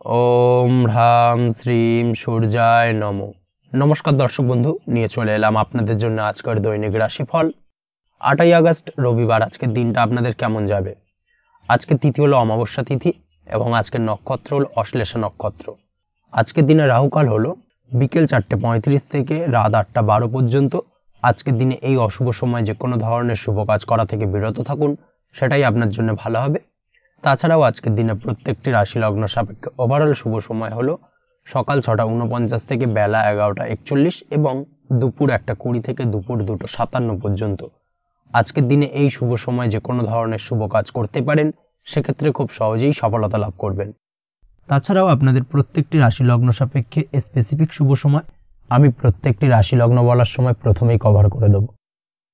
ওম হ্রাম শ্রীম সূর্যায় নমঃ। নমস্কার দর্শক বন্ধু, নিয়ে চলে এলাম আপনাদের জন্য আজকের দৈনিক রাশিফল। 8ই আগস্ট রবিবার। আজকের দিনটা আপনাদের কেমন যাবে? আজকের তিথি হলো অমাবস্যা তিথি এবং আজকের নক্ষত্র হলো অশ্লেষা নক্ষত্র। আজকের দিনে রাহুকাল হলো বিকেল 4:35 থেকে রাত 8:12 পর্যন্ত। আজকের দিনে এই অশুভ সময় যে কোনো ধরনের শুভ কাজ করা থেকে বিরত থাকুন, সেটাই আপনার জন্য ভালো হবে। তাছাড়াও আজকের দিনে প্রত্যেকটি রাশি লগ্ন সাপেক্ষে ওভারঅল শুভ সময় হলো সকাল 6:49 থেকে বেলা 11:41 এবং দুপুর 1:20 থেকে দুপুর 2:57 পর্যন্ত। আজকের দিনে এই শুভ সময় যে কোনো ধরনের শুভ কাজ করতে পারেন, সেক্ষেত্রে খুব সহজেই সফলতা লাভ করবেন। তাছাড়াও আপনাদের প্রত্যেকটি রাশি লগ্ন সাপেক্ষে স্পেসিফিক শুভ সময় আমি প্রত্যেকটি রাশি লগ্ন বলার সময় প্রথমেই কভার করে দেব।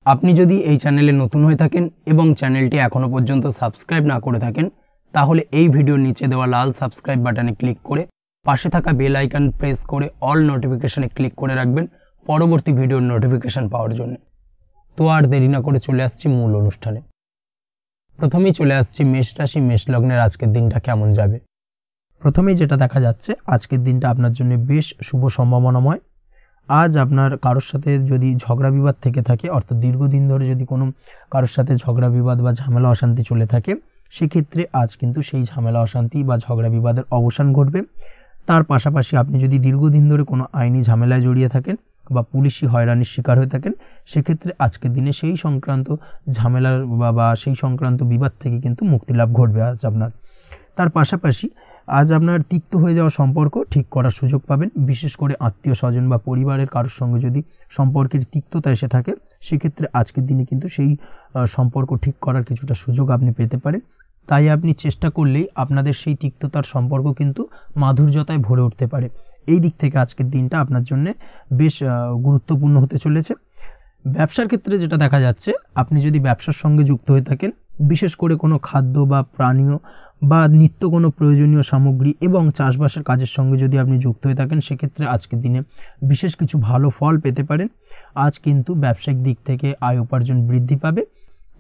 আপনি যদি এই চ্যানেলে নতুন হয়ে থাকেন এবং চ্যানেলটি এখনো পর্যন্ত সাবস্ক্রাইব না করে থাকেন, তাহলে এই ভিডিওর নিচে দেওয়া লাল সাবস্ক্রাইব বাটনে ক্লিক করে পাশে থাকা বেল আইকন প্রেস করে অল নোটিফিকেশনে ক্লিক করে রাখবেন পরবর্তী ভিডিওর নোটিফিকেশন পাওয়ার জন্য। তো আর দেরি না করে চলে আসছি মূল অনুষ্ঠানে। প্রথমেই চলে আসছি মেষ রাশি মেষ লগ্নের আজকের দিনটা কেমন যাবে। প্রথমেই যেটা দেখা যাচ্ছে, আজকের দিনটা আপনার জন্য বেশ শুভ সম্ভাবনাময়। আজ আপনার কারোর সাথে যদি ঝগড়া বিবাদ থেকে থাকে, অর্থাৎ দীর্ঘদিন ধরে যদি কোনো কারোর সাথে ঝগড়া বিবাদ বা ঝামেলা অশান্তি চলে থাকে, সেক্ষেত্রে আজ কিন্তু সেই ঝামেলা অশান্তি বা ঝগড়া বিবাদের অবসান ঘটবে। তার পাশাপাশি আপনি যদি দীর্ঘদিন ধরে কোনো আইনি ঝামেলায় জড়িয়ে থাকেন বা পুলিশি হয়রানির শিকার হয়ে থাকেন, সেক্ষেত্রে আজকের দিনে সেই সংক্রান্ত ঝামেলার বা সেই সংক্রান্ত বিবাদ থেকে কিন্তু মুক্তিলাভ ঘটবে আজ আপনার। তার পাশাপাশি আজ আপনার তিক্ত হয়ে যাওয়া সম্পর্ক ঠিক করার সুযোগ পাবেন। বিশেষ করে আত্মীয় স্বজন বা পরিবারের কারোর সঙ্গে যদি সম্পর্কের তিক্ততা এসে থাকে, সেক্ষেত্রে আজকের দিনে কিন্তু সেই সম্পর্ক ঠিক করার কিছুটা সুযোগ আপনি পেতে পারেন। তাই আপনি চেষ্টা করলেই আপনাদের সেই তিক্ততার সম্পর্ক কিন্তু মাধুর্যতায় ভরে উঠতে পারে। এই দিক থেকে আজকের দিনটা আপনার জন্য বেশ গুরুত্বপূর্ণ হতে চলেছে। ব্যবসার ক্ষেত্রে যেটা দেখা যাচ্ছে, আপনি যদি ব্যবসার সঙ্গে যুক্ত হয়ে থাকেন, বিশেষ করে কোনো খাদ্য বা পানীয় বা নিত্য কোনো প্রয়োজনীয় সামগ্রী এবং চাষবাসের কাজের সঙ্গে যদি আপনি যুক্ত হয়ে থাকেন, সেক্ষেত্রে আজকের দিনে বিশেষ কিছু ভালো ফল পেতে পারেন। আজ কিন্তু ব্যবসায়িক দিক থেকে আয় উপার্জন বৃদ্ধি পাবে।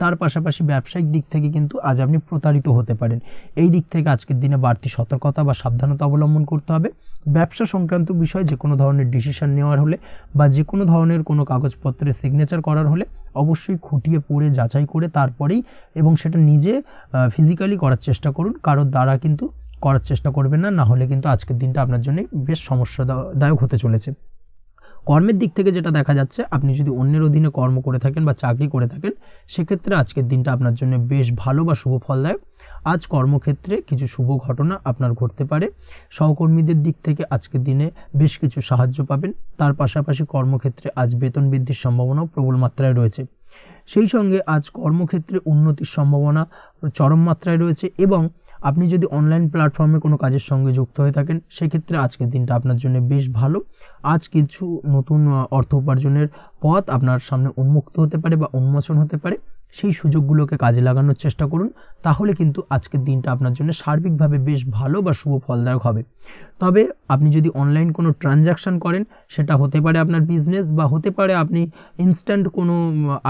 তার পাশাপাশি ব্যবসায়িক দিক থেকে কিন্তু আজ আপনি প্রতারিত হতে পারেন। এই দিক থেকে আজকের দিনে বাড়তি সতর্কতা বা সাবধানতা অবলম্বন করতে হবে। ব্যবসা সংক্রান্ত বিষয়ে যে কোনো ধরনের ডিসিশন নেওয়ার হলে বা যে কোনো ধরনের কোনো কাগজপত্রে সিগনেচার করার হলে অবশ্যই খুঁটিয়ে পড়ে যাচাই করে তারপরেই এবং সেটা নিজে ফিজিক্যালি করার চেষ্টা করুন। কারোর দ্বারা কিন্তু করার চেষ্টা করবেন না, না হলে কিন্তু আজকের দিনটা আপনার জন্য বেশ সমস্যাদায়ক হতে চলেছে। কর্মের দিক থেকে যেটা দেখা যাচ্ছে, আপনি যদি অন্যের অধীনে কর্ম করে থাকেন বা চাকরি করে থাকেন, সেক্ষেত্রে আজকের দিনটা আপনার জন্য বেশ ভালো বা শুভ ফলদায়ক। আজ কর্মক্ষেত্রে কিছু শুভ ঘটনা আপনার ঘটতে পারে। সহকর্মীদের দিক থেকে আজকের দিনে বেশ কিছু সাহায্য পাবেন। তার পাশাপাশি কর্মক্ষেত্রে আজ বেতন বৃদ্ধির সম্ভাবনাও প্রবল মাত্রায় রয়েছে। সেই সঙ্গে আজ কর্মক্ষেত্রে উন্নতির সম্ভাবনা চরম মাত্রায় রয়েছে এবং আপনি যদি অনলাইন প্ল্যাটফর্মে কোনো কাজের সঙ্গে যুক্ত হয়ে থাকেন, সেক্ষেত্রে আজকের দিনটা আপনার জন্য বেশ ভালো। আজ কিছু নতুন অর্থ উপার্জনের পথ আপনার সামনে উন্মুক্ত হতে পারে বা উন্মোচন হতে পারে। সেই সুযোগগুলোকে কাজে লাগানোর চেষ্টা করুন, তাহলে কিন্তু আজকের দিনটা আপনার জন্য সার্বিকভাবে বেশ ভালো বা শুভ ফলদায়ক হবে। তবে আপনি যদি অনলাইন কোনো ট্রানজ্যাকশান করেন, সেটা হতে পারে আপনার বিজনেস বা হতে পারে আপনি ইনস্ট্যান্ট কোনো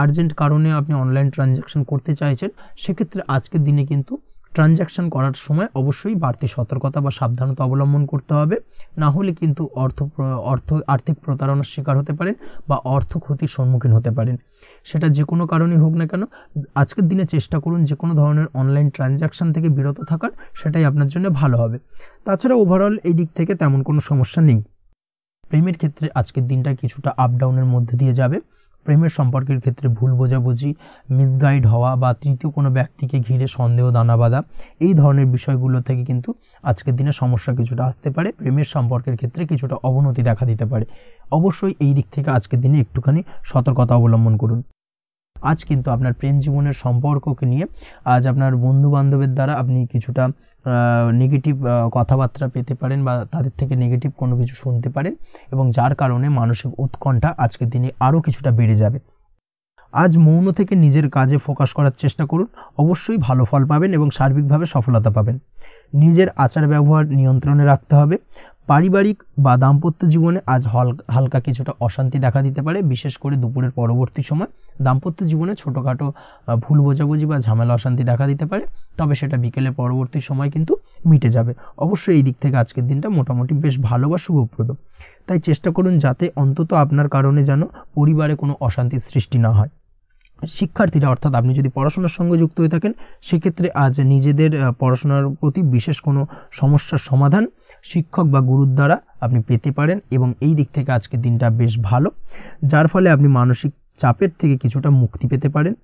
আর্জেন্ট কারণে আপনি অনলাইন ট্রানজ্যাকশান করতে চাইছেন, সেক্ষেত্রে আজকের দিনে কিন্তু ট্রানজ্যাকশান করার সময় অবশ্যই বাড়তি সতর্কতা বা সাবধানতা অবলম্বন করতে হবে। না হলে কিন্তু আর্থিক প্রতারণার শিকার হতে পারেন বা অর্থ ক্ষতির সম্মুখীন হতে পারেন। সেটা যে কোনো কারণেই হোক না কেন, আজকের দিনে চেষ্টা করুন যে কোনো ধরনের অনলাইন ট্রানজ্যাকশান থেকে বিরত থাকার, সেটাই আপনার জন্য ভালো হবে। তাছাড়া ওভারঅল এই দিক থেকে তেমন কোনো সমস্যা নেই। প্রেমের ক্ষেত্রে আজকের দিনটা কিছুটা আপ ডাউনের মধ্যে দিয়ে যাবে। প্রেমের সম্পর্কের ক্ষেত্রে ভুল বোঝাবুঝি, মিসগাইড হওয়া বা তৃতীয় কোনো ব্যক্তিকে ঘিরে সন্দেহ দানা বাঁধা, এই ধরনের বিষয়গুলো থেকে কিন্তু আজকের দিনে সমস্যা কিছুটা আসতে পারে। প্রেমের সম্পর্কের ক্ষেত্রে কিছুটা অবনতি দেখা দিতে পারে। অবশ্যই এই দিক থেকে আজকের দিনে একটুখানি সতর্কতা অবলম্বন করুন। আজ কিন্তু আপনার প্রেম জীবনের সম্পর্ককে নিয়ে আজ আপনার বন্ধু বান্ধবের দ্বারা আপনি কিছুটা নেগেটিভ কথাবার্তা পেতে পারেন বা তাদের থেকে নেগেটিভ কোনো কিছু শুনতে পারেন এবং যার কারণে মানসিক উৎকণ্ঠা আজকের দিনে আরও কিছুটা বেড়ে যাবে। আজ মৌন থেকে নিজের কাজে ফোকাস করার চেষ্টা করুন, অবশ্যই ভালো ফল পাবেন এবং সার্বিকভাবে সফলতা পাবেন। নিজের আচার ব্যবহার নিয়ন্ত্রণে রাখতে হবে। পারিবারিক বা দাম্পত্য জীবনে আজ হালকা কিছুটা অশান্তি দেখা দিতে পারে, বিশেষ করে দুপুরের পরবর্তী সময় দাম্পত্য জীবনে ছোটোখাটো ভুল বোঝাবুঝি বা ঝামেলা অশান্তি দেখা দিতে পারে, তবে সেটা বিকেলের পরবর্তী সময় কিন্তু মিটে যাবে। অবশ্যই এই দিক থেকে আজকের দিনটা মোটামুটি বেশ ভালো বা শুভপ্রদ। তাই চেষ্টা করুন যাতে অন্তত আপনার কারণে যেন পরিবারে কোনো অশান্তির সৃষ্টি না হয়। শিক্ষার্থীরা, অর্থাৎ আপনি যদি পড়াশোনার সঙ্গে যুক্ত হয়ে থাকেন, সেক্ষেত্রে আজ নিজেদের পড়াশোনার প্রতি বিশেষ কোনো সমস্যার সমাধান শিক্ষক বা গুরুর দ্বারা আপনি পেতে পারেন, এবং এই দিক থেকে আজকের দিনটা বেশ ভালো, যার ফলে আপনি মানসিক চাপের থেকে কিছুটা মুক্তি পেতে পারেন।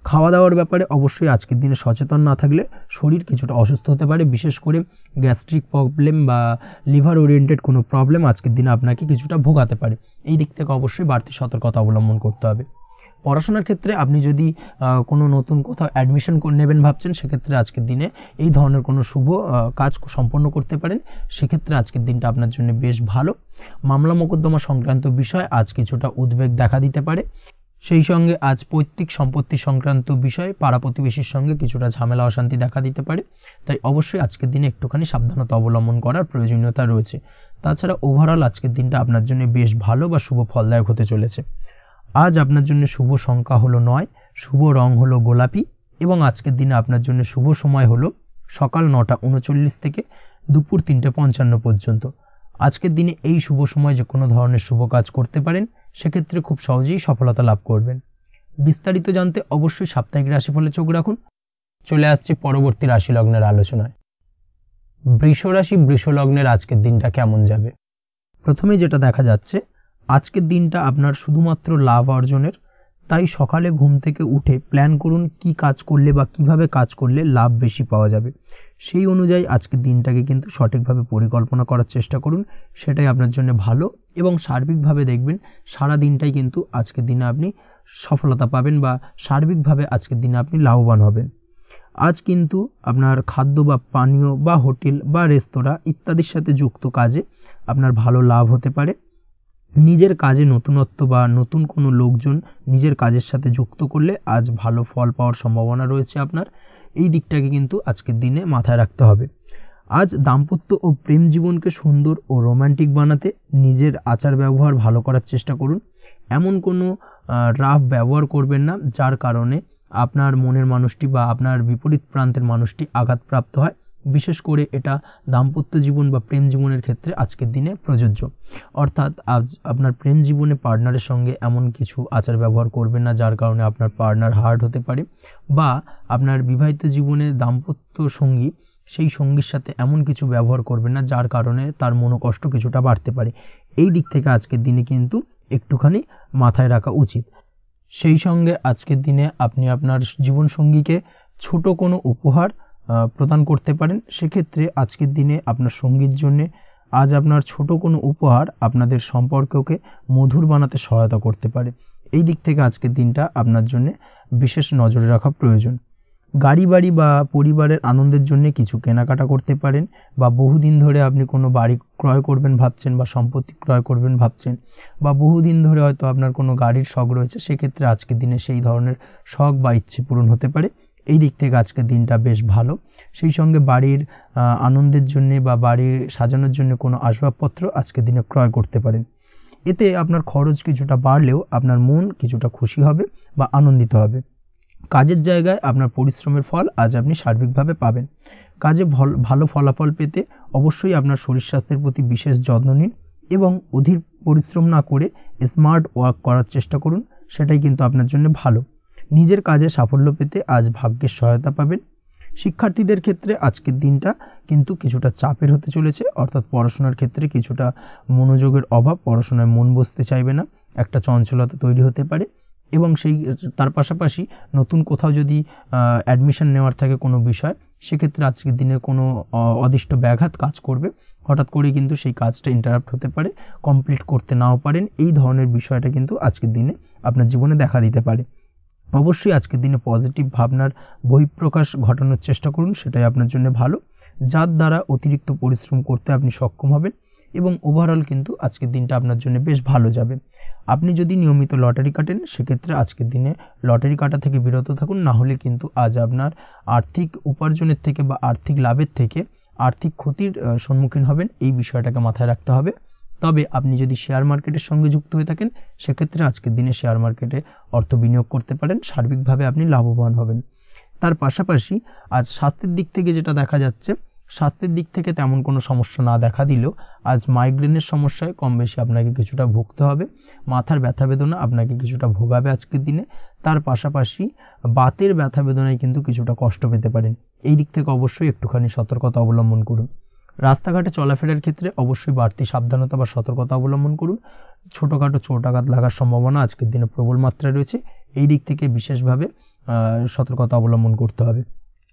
খাওয়া দাওয়ার ব্যাপারে অবশ্যই আজকের দিনে সচেতন না থাকলে শরীর কিছুটা অসুস্থ হতে পারে, বিশেষ করে গ্যাস্ট্রিক প্রবলেম বা লিভার ওরিয়েন্টেড কোনো প্রবলেম আজকের দিনে আপনাকে কিছুটা ভোগাতে পারে। এই দিক থেকে অবশ্যই বাড়তি সতর্কতা অবলম্বন করতে হবে। পড়াশোনার ক্ষেত্রে আপনি যদি কোনো নতুন কোথাও অ্যাডমিশন নেবেন ভাবছেন, সেক্ষেত্রে আজকের দিনে এই ধরনের কোনো শুভ কাজ সম্পন্ন করতে পারেন, সেক্ষেত্রে আজকের দিনটা আপনার জন্য বেশ ভালো। মামলা মোকদ্দমা সংক্রান্ত বিষয় আজ কিছুটা উদ্বেগ দেখা দিতে পারে, সেই সঙ্গে আজ পৈতৃক সম্পত্তি সংক্রান্ত বিষয়ে পাড়া প্রতিবেশীর সঙ্গে কিছুটা ঝামেলা অশান্তি দেখা দিতে পারে, তাই অবশ্যই আজকের দিনে একটুখানি সাবধানতা অবলম্বন করার প্রয়োজনীয়তা রয়েছে। তাছাড়া ওভারঅল আজকের দিনটা আপনার জন্য বেশ ভালো বা শুভ ফলদায়ক হতে চলেছে। আজ আপনার জন্য শুভ সংখ্যা হলো 9, শুভ রং হলো গোলাপি, এবং আজকের দিনে আপনার জন্য শুভ সময় হলো সকাল 9:39 থেকে দুপুর 3:55 পর্যন্ত। আজকের দিনে এই শুভ সময় যে কোনো ধরনের শুভ কাজ করতে পারেন, সেক্ষেত্রে খুব সহজেই সফলতা লাভ করবেন। বিস্তারিত জানতে অবশ্যই সাপ্তাহিক রাশিফলে চোখ রাখুন। চলে আসছে পরবর্তী রাশি লগ্নের আলোচনায়। বৃষ রাশি, বৃষ লগ্নের আজকের দিনটা কেমন যাবে? প্রথমেই যেটা দেখা যাচ্ছে, আজকের দিনটা আপনার শুধুমাত্র লাভ অর্জনের, তাই সকালে ঘুম থেকে উঠে প্ল্যান করুন কি কাজ করলে বা কিভাবে কাজ করলে লাভ বেশি পাওয়া যাবে। সেই অনুযায়ী আজকের দিনটাকে কিন্তু সঠিকভাবে পরিকল্পনা করার চেষ্টা করুন, সেটাই আপনার জন্য ভালো, এবং সার্বিকভাবে দেখবেন সারা দিনটাই কিন্তু আজকের দিনে আপনি সফলতা পাবেন বা সার্বিকভাবে আজকের দিনে আপনি লাভবান হবেন। আজ কিন্তু আপনার খাদ্য বা পানীয় বা হোটেল বা রেস্তোরাঁ ইত্যাদির সাথে যুক্ত কাজে আপনার ভালো লাভ হতে পারে। নিজের কাজে নতুনত্ব বা নতুন কোনো লোকজন নিজের কাজের সাথে যুক্ত করলে আজ ভালো ফল পাওয়ার সম্ভাবনা রয়েছে আপনার। এই দিকটাকে কিন্তু আজকের দিনে মাথায় রাখতে হবে। আজ দাম্পত্য ও প্রেম জীবনকে সুন্দর ও রোমান্টিক বানাতে নিজের আচার ব্যবহার ভালো করার চেষ্টা করুন। এমন কোনো রাফ ব্যবহার করবেন না যার কারণে আপনার মনের মানুষটি বা আপনার বিপরীত প্রান্তের মানুষটি আঘাতপ্রাপ্ত হয়। বিশেষ করে এটা দাম্পত্য জীবন বা প্রেম জীবনের ক্ষেত্রে আজকের দিনে প্রযোজ্য। অর্থাৎ আজ আপনার প্রেম জীবনে পার্টনারের সঙ্গে এমন কিছু আচার ব্যবহার করবেন না যার কারণে আপনার পার্টনার হার্ট হতে পারে, বা আপনার বিবাহিত জীবনে দাম্পত্য সঙ্গী সেই সঙ্গীর সাথে এমন কিছু ব্যবহার করবেন না যার কারণে তার মনোকষ্ট কিছুটা বাড়তে পারে। এই দিক থেকে আজকের দিনে কিন্তু একটুখানি মাথায় রাখা উচিত। সেই সঙ্গে আজকের দিনে আপনি আপনার জীবনসঙ্গীকে ছোট কোনো উপহার প্রদান করতে পারেন। সেক্ষেত্রে আজকের দিনে আপনার সঙ্গীর জন্যে আজ আপনার ছোট কোনো উপহার আপনাদের সম্পর্ককে মধুর বানাতে সহায়তা করতে পারে। এই দিক থেকে আজকের দিনটা আপনার জন্য বিশেষ নজরে রাখা প্রয়োজন। গাড়ি বাড়ি বা পরিবারের আনন্দের জন্য কিছু কেনাকাটা করতে পারেন, বা বহুদিন ধরে আপনি কোনো বাড়ি ক্রয় করবেন ভাবছেন বা সম্পত্তি ক্রয় করবেন ভাবছেন, বা বহুদিন ধরে হয়তো আপনার কোনো গাড়ির শখ রয়েছে, সেক্ষেত্রে আজকের দিনে সেই ধরনের শখ বা ইচ্ছে পূরণ হতে পারে। এই দিক থেকে আজকের দিনটা বেশ ভালো। সেই সঙ্গে বাড়ির আনন্দের জন্য বা বাড়ির সাজানোর জন্য কোনো আসবাবপত্র আজকের দিনে ক্রয় করতে পারেন। এতে আপনার খরচ কিছুটা বাড়লেও আপনার মন কিছুটা খুশি হবে বা আনন্দিত হবে। কাজের জায়গায় আপনার পরিশ্রমের ফল আজ আপনি সার্বিকভাবে পাবেন। কাজে ভালো ফলাফল পেতে অবশ্যই আপনার শরীর স্বাস্থ্যের প্রতি বিশেষ যত্ন নিন, এবং অধীর পরিশ্রম না করে স্মার্ট ওয়ার্ক করার চেষ্টা করুন, সেটাই কিন্তু আপনার জন্য ভালো। নিজের কাজে সাফল্য পেতে আজ ভাগ্যের সহায়তা পাবেন। শিক্ষার্থীদের ক্ষেত্রে আজকের দিনটা কিন্তু কিছুটা চাপের হতে চলেছে, অর্থাৎ পড়াশোনার ক্ষেত্রে কিছুটা মনোযোগের অভাব, পড়াশোনায় মন বসতে চাইবে না, একটা চঞ্চলতা তৈরি হতে পারে, এবং তার পাশাপাশি নতুন কোথাও যদি অ্যাডমিশন নেওয়ার থাকে কোনো বিষয়, সেক্ষেত্রে আজকের দিনে কোনো অদিষ্ট ব্যাঘাত কাজ করবে, হঠাৎ করে কিন্তু সেই কাজটা ইন্টারাপ্ট হতে পারে, কমপ্লিট করতে নাও পারেন। এই ধরনের বিষয়টা কিন্তু আজকের দিনে আপনার জীবনে দেখা দিতে পারে। অবশ্যই আজকের দিনে পজিটিভ ভাবনার বহিঃপ্রকাশ ঘটানোর চেষ্টা করুন, সেটাই আপনার জন্য ভালো, যার দ্বারা অতিরিক্ত পরিশ্রম করতে আপনি সক্ষম হবেন, এবং ওভারঅল কিন্তু আজকের দিনটা আপনার জন্য বেশ ভালো যাবে। আপনি যদি নিয়মিত লটারি কাটেন, সেক্ষেত্রে আজকের দিনে লটারি কাটা থেকে বিরত থাকুন, না হলে কিন্তু আজ আপনার আর্থিক উপার্জনের থেকে বা আর্থিক লাভের থেকে আর্থিক ক্ষতির সম্মুখীন হবেন, এই বিষয়টাকে মাথায় রাখতে হবে। তবে আপনি যদি শেয়ার মার্কেটের সঙ্গে যুক্ত হয়ে থাকেন সেক্ষেত্রে আজকের দিনে শেয়ার মার্কেটে অর্থ বিনিয়োগ করতে পারেন, সার্বিকভাবে আপনি লাভবান হবেন। তার পাশাপাশি আজ স্বাস্থ্যের দিক থেকে যেটা দেখা যাচ্ছে, স্বাস্থ্যের দিক থেকে তেমন কোনো সমস্যা না দেখা দিলেও আজ মাইগ্রেনের সমস্যায় কম বেশি আপনাকে কিছুটা ভুগতে হবে, মাথার ব্যথা বেদনা আপনাকে কিছুটা ভোগাবে আজকের দিনে। তার পাশাপাশি বাতের ব্যথা বেদনায় কিন্তু কিছুটা কষ্ট পেতে পারেন, এই দিক থেকে অবশ্যই একটুখানি সতর্কতা অবলম্বন করুন। রাস্তাঘাটে চলাফেরার ক্ষেত্রে অবশ্যই বাড়তি সাবধানতা বা সতর্কতা অবলম্বন করুন। ছোটোখাটো চোট আঘাত লাগার সম্ভাবনা আজকের দিনে প্রবল মাত্রায় রয়েছে, এই দিক থেকে বিশেষভাবে সতর্কতা অবলম্বন করতে হবে।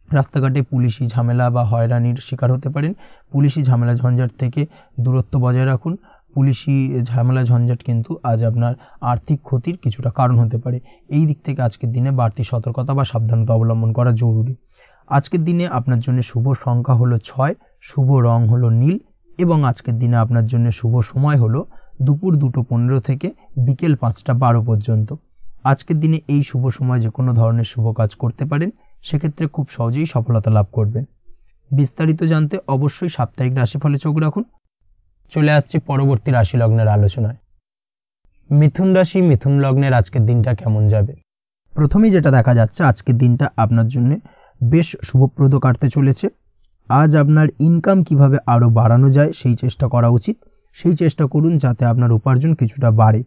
রাস্তাঘাটে পুলিশি ঝামেলা বা হয়রানির শিকার হতে পারেন, পুলিশি ঝামেলা ঝঞ্ঝাট থেকে দূরত্ব বজায় রাখুন। পুলিশি ঝামেলা ঝঞ্ঝাট কিন্তু আজ আপনার আর্থিক ক্ষতির কিছুটা কারণ হতে পারে, এই দিক থেকে আজকের দিনে বাড়তি সতর্কতা বা সাবধানতা অবলম্বন করা জরুরি। আজকের দিনে আপনার জন্য শুভ সংখ্যা হলো 6, শুভ রং হলো নীল এবং আজকের দিনে আপনার জন্য শুভ সময় হলো দুপুর 2:15 থেকে বিকেল 5:12 পর্যন্ত। আজকের দিনে এই শুভ সময় যে কোনো ধরনের শুভ কাজ করতে পারেন, সেক্ষেত্রে খুব সহজেই সফলতা লাভ করবেন। বিস্তারিত জানতে অবশ্যই সাপ্তাহিক রাশিফলে চোখ রাখুন। চলে আসছি পরবর্তী রাশি লগ্নের আলোচনায়। মিথুন রাশি, মিথুন লগ্নের আজকের দিনটা কেমন যাবে? প্রথমেই যেটা দেখা যাচ্ছে, আজকের দিনটা আপনার জন্য বেশ শুভপ্রদ কাটতে চলেছে। আজ আপনার ইনকাম কিভাবে আরও বাড়ানো যায় সেই চেষ্টা করা উচিত, সেই চেষ্টা করুন যাতে আপনার উপার্জন কিছুটা বাড়ে।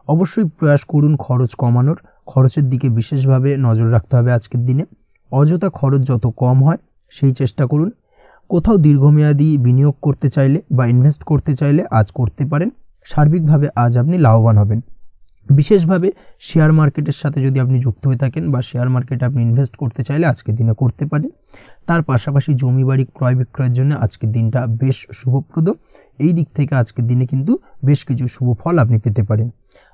অবশ্যই প্রয়াস করুন খরচ কমানোর, খরচের দিকে বিশেষভাবে নজর রাখতে হবে আজকের দিনে। অযথা খরচ যত কম হয় সেই চেষ্টা করুন। কোথাও দীর্ঘমেয়াদী বিনিয়োগ করতে চাইলে বা ইনভেস্ট করতে চাইলে আজ করতে পারেন, সার্বিকভাবে আজ আপনি লাভবান হবেন। বিশেষভাবে শেয়ার মার্কেটের সাথে যদি আপনি যুক্ত হয়ে থাকেন বা শেয়ার মার্কেটে আপনি ইনভেস্ট করতে চাইলে আজকের দিনে করতে পারেন। তার পাশাপাশি জমি বাড়ি ক্রয় বিক্রয়ের জন্য আজকের দিনটা বেশ শুভপ্রদ, এই দিক থেকে আজকের দিনে কিন্তু বেশ কিছু শুভ ফল আপনি পেতে পারেন।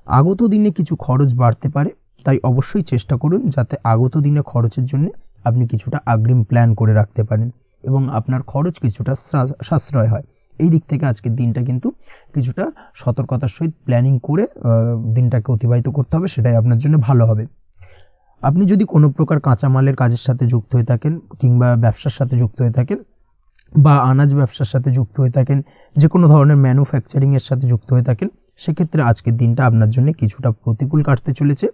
আগত দিনে কিছু খরচ বাড়তে পারে, তাই অবশ্যই চেষ্টা করুন যাতে আগত দিনে খরচের জন্য আপনি কিছুটা অগ্রিম প্ল্যান করে রাখতে পারেন এবং আপনার খরচ কিছুটা সাশ্রয় হয়। এই দিক থেকে আজকের দিনটা কিন্তু কিছুটা সতর্কতার সহিত প্ল্যানিং করে দিনটাকে অতিবাহিত করতে হবে, সেটাই আপনার জন্য ভালো হবে। আপনি যদি কোনো প্রকার কাঁচামালের কাজের সাথে যুক্ত হয়ে থাকেন কিংবা ব্যবসার সাথে যুক্ত হয়ে থাকেন বা আনাজ ব্যবসার সাথে যুক্ত হয়ে থাকেন, যে কোনো ধরনের ম্যানুফ্যাকচারিংয়ের সাথে যুক্ত হয়ে থাকেন, সেক্ষেত্রে আজকের দিনটা আপনার জন্য কিছুটা প্রতিকূল কাটতে চলেছে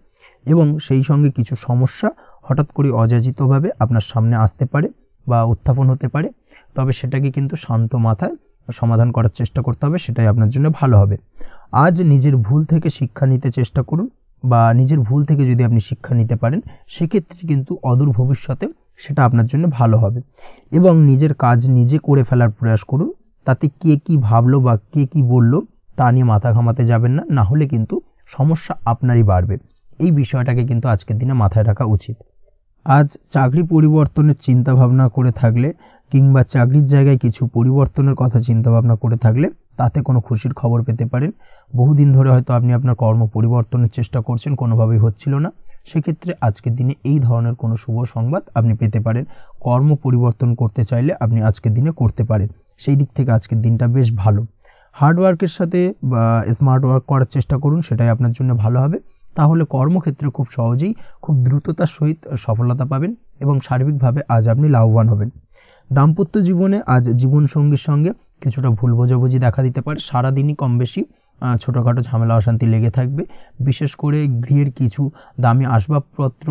এবং সেই সঙ্গে কিছু সমস্যা হঠাৎ করে অযাচিতভাবে আপনার সামনে আসতে পারে বা উত্থাপন হতে পারে, তবে সেটাকে কিন্তু শান্ত মাথায় সমাধান করার চেষ্টা করতে হবে, সেটাই আপনার জন্য ভালো হবে। আজ নিজের ভুল থেকে শিক্ষা নিতে চেষ্টা করুন বা নিজের ভুল থেকে যদি আপনি শিক্ষা নিতে পারেন সেক্ষেত্রে কিন্তু অদূর ভবিষ্যতে সেটা আপনার জন্য ভালো হবে এবং নিজের কাজ নিজে করে ফেলার প্রয়াস করুন। তাতে কে কি ভাবলো বা কে কি বললো তা নিয়ে মাথা ঘামাতে যাবেন না, না হলে কিন্তু সমস্যা আপনারই বাড়বে। এই বিষয়টাকে কিন্তু আজকের দিনে মাথায় রাখা উচিত। আজ চাকরি পরিবর্তনের চিন্তা ভাবনা করে থাকলে কিংবা চাকরির জায়গায় কিছু পরিবর্তনের কথা চিন্তা ভাবনা করে থাকলে তাতে কোনো খুশির খবর পেতে পারেন। বহুদিন ধরে হয়তো আপনি আপনার কর্ম পরিবর্তনের চেষ্টা করছেন, কোনোভাবেই হচ্ছিল না, সেক্ষেত্রে আজকের দিনে এই ধরনের কোনো শুভ সংবাদ আপনি পেতে পারেন। কর্ম পরিবর্তন করতে চাইলে আপনি আজকের দিনে করতে পারেন, সেই দিক থেকে আজকের দিনটা বেশ ভালো। হার্ডওয়ার্কের সাথে বা স্মার্ট ওয়ার্ক করার চেষ্টা করুন, সেটাই আপনার জন্য ভালো হবে। তাহলে কর্মক্ষেত্রে খুব সহজেই খুব দ্রুততার সহিত সফলতা পাবেন এবং সার্বিকভাবে আজ আপনি লাভবান হবেন। দাম্পত্য জীবনে আজ জীবনসঙ্গীর সঙ্গে কিছুটা ভুল বোঝাবুঝি দেখা দিতে পারে, সারাদিনই কম বেশি ছোটোখাটো ঝামেলা অশান্তি লেগে থাকবে। বিশেষ করে গৃহের কিছু দামি আসবাবপত্র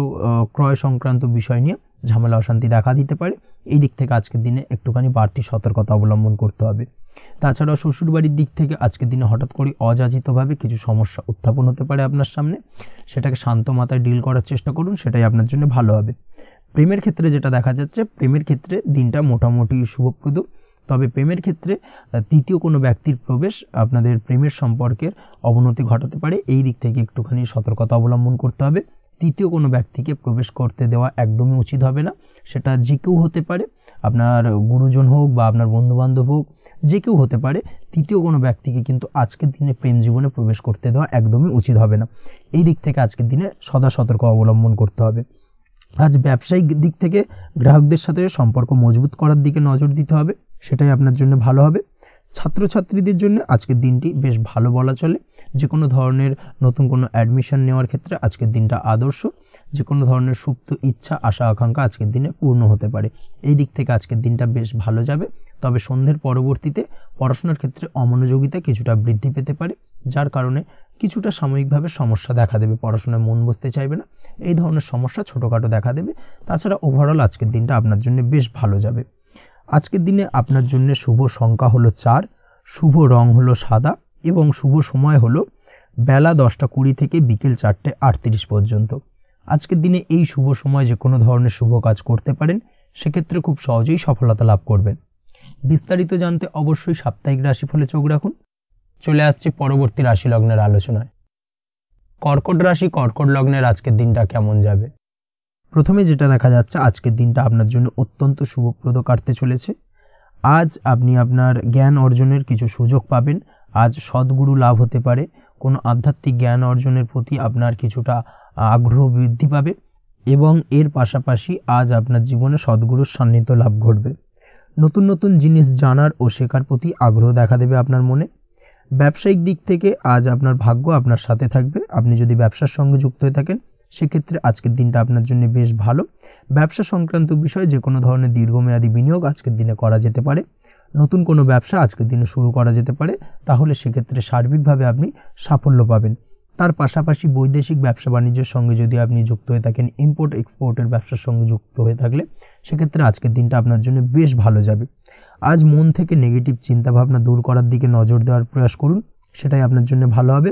ক্রয় সংক্রান্ত বিষয় নিয়ে ঝামেলা অশান্তি দেখা দিতে পারে, এই দিক থেকে আজকের দিনে একটুখানি বাড়তি সতর্কতা অবলম্বন করতে হবে। তাছাড়াও শ্বশুরবাড়ির দিক থেকে আজকের দিনে হঠাৎ করে অযাচিতভাবে কিছু সমস্যা উত্থাপন হতে পারে আপনার সামনে, সেটাকে শান্ত মাথায় ডিল করার চেষ্টা করুন, সেটাই আপনার জন্য ভালো হবে। প্রেমের ক্ষেত্রে যেটা দেখা যাচ্ছে, প্রেমের ক্ষেত্রে দিনটা মোটামুটি শুভপ্রদ, তবে প্রেমের ক্ষেত্রে তৃতীয় কোনো ব্যক্তির প্রবেশ আপনাদের প্রেমের সম্পর্কের অবনতি ঘটাতে পারে, এই দিক থেকে একটুখানি সতর্কতা অবলম্বন করতে হবে। তৃতীয় কোনো ব্যক্তিকে প্রবেশ করতে দেওয়া একদমই উচিত হবে না, সেটা যে কেউ হতে পারে, আপনার গুরুজন হোক বা আপনার বন্ধুবান্ধব হোক, যে কেউ হতে পারে। তৃতীয় কোনো ব্যক্তিকে কিন্তু আজকের দিনে প্রেম জীবনে প্রবেশ করতে দেওয়া একদমই উচিত হবে না, এই দিক থেকে আজকের দিনে সদা সতর্ক অবলম্বন করতে হবে। আজ ব্যবসায়িক দিক থেকে গ্রাহকদের সাথে সম্পর্ক মজবুত করার দিকে নজর দিতে হবে, সেটাই আপনার জন্য ভালো হবে। ছাত্রছাত্রীদের জন্য আজকের দিনটি বেশ ভালো বলা চলে। যে কোনো ধরনের নতুন কোনো অ্যাডমিশন নেওয়ার ক্ষেত্রে আজকের দিনটা আদর্শ। যে কোনো ধরনের সুপ্ত ইচ্ছা আশা আকাঙ্ক্ষা আজকের দিনে পূর্ণ হতে পারে, এই দিক থেকে আজকের দিনটা বেশ ভালো যাবে। তবে সন্ধ্যের পরবর্তীতে পড়াশোনার ক্ষেত্রে অমনোযোগিতা কিছুটা বৃদ্ধি পেতে পারে, যার কারণে কিছুটা সাময়িকভাবে সমস্যা দেখা দেবে, পড়াশোনায় মন বসতে চাইবে না, এই ধরনের সমস্যা ছোটোখাটো দেখা দেবে। তাছাড়া ওভারঅল আজকের দিনটা আপনার জন্য বেশ ভালো যাবে। আজকের দিনে আপনার জন্য শুভ সংখ্যা হলো 4, শুভ রং হলো সাদা এবং শুভ সময় হলো বেলা 10:20 থেকে বিকেল 4:38 পর্যন্ত। আজকের দিনে এই শুভ সময় যে কোনো ধরনের শুভ কাজ করতে পারেন, সেক্ষেত্রে খুব সহজেই সফলতা লাভ করবেন। বিস্তারিত জানতে অবশ্যই সাপ্তাহিক রাশিফলে চোখ রাখুন। চলে আসছি পরবর্তী রাশি লগ্নের আলোচনায়। কর্কট রাশি, কর্কট লগ্নের আজকের দিনটা কেমন যাবে? প্রথমে যেটা দেখা যাচ্ছে, আজকের দিনটা আপনার জন্য অত্যন্ত শুভপ্রদ কাটতে চলেছে। আজ আপনি আপনার জ্ঞান অর্জনের কিছু সুযোগ পাবেন। আজ সদ্গুরু লাভ হতে পারে। কোনো আধ্যাত্মিক জ্ঞান অর্জনের প্রতি আপনার কিছুটা আগ্রহ বৃদ্ধি পাবে এবং এর পাশাপাশি আজ আপনার জীবনে সদ্গুরুর সান্নিধ্য লাভ ঘটবে। নতুন নতুন জিনিস জানার ও শেখার প্রতি আগ্রহ দেখা দেবে আপনার মনে। ব্যবসায়িক দিক থেকে আজ আপনার ভাগ্য আপনার সাথে থাকবে। আপনি যদি ব্যবসার সঙ্গে যুক্ত হয়ে থাকেন, সেক্ষেত্রে আজকের দিনটা আপনার জন্য বেশ ভালো। ব্যবসা সংক্রান্ত বিষয়ে যে কোনো ধরনের দীর্ঘমেয়াদী বিনিয়োগ আজকের দিনে করা যেতে পারে। নতুন কোনো ব্যবসা আজকের দিনে শুরু করা যেতে পারে, তাহলে সেক্ষেত্রে সার্বিকভাবে আপনি সাফল্য পাবেন। তার পাশাপাশি বৈদেশিক ব্যবসা বাণিজ্যের সঙ্গে যদি আপনি যুক্ত হয়ে থাকেন, ইম্পোর্ট এক্সপোর্টের ব্যবসার সঙ্গে যুক্ত হয়ে থাকলে, সেক্ষেত্রে আজকের দিনটা আপনার জন্য বেশ ভালো যাবে। আজ মন থেকে নেগেটিভ চিন্তাভাবনা দূর করার দিকে নজর দেওয়ার প্রয়াস করুন, সেটাই আপনার জন্য ভালো হবে।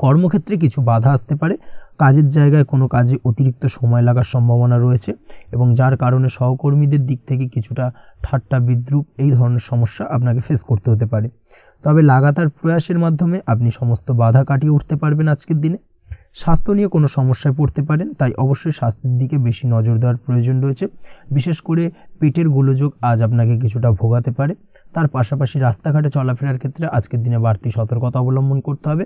কর্মক্ষেত্রে কিছু বাধা আসতে পারে। কাজের জায়গায় কোনো কাজে অতিরিক্ত সময় লাগার সম্ভাবনা রয়েছে এবং যার কারণে সহকর্মীদের দিক থেকে কিছুটা ঠাট্টা বিদ্রূপ এই ধরনের সমস্যা আপনাকে ফেস করতে হতে পারে। তবে লাগাতার প্রয়াসের মাধ্যমে আপনি সমস্ত বাধা কাটিয়ে উঠতে পারবেন আজকের দিনে। স্বাস্থ্য নিয়ে কোনো সমস্যায় পড়তে পারেন, তাই অবশ্যই স্বাস্থ্যের দিকে বেশি নজর দেওয়ার প্রয়োজন রয়েছে। বিশেষ করে পেটের গোলযোগ আজ আপনাকে কিছুটা ভোগাতে পারে। তার পাশাপাশি রাস্তাঘাটে চলাফেরার ক্ষেত্রে আজকের দিনে বাড়তি সতর্কতা অবলম্বন করতে হবে।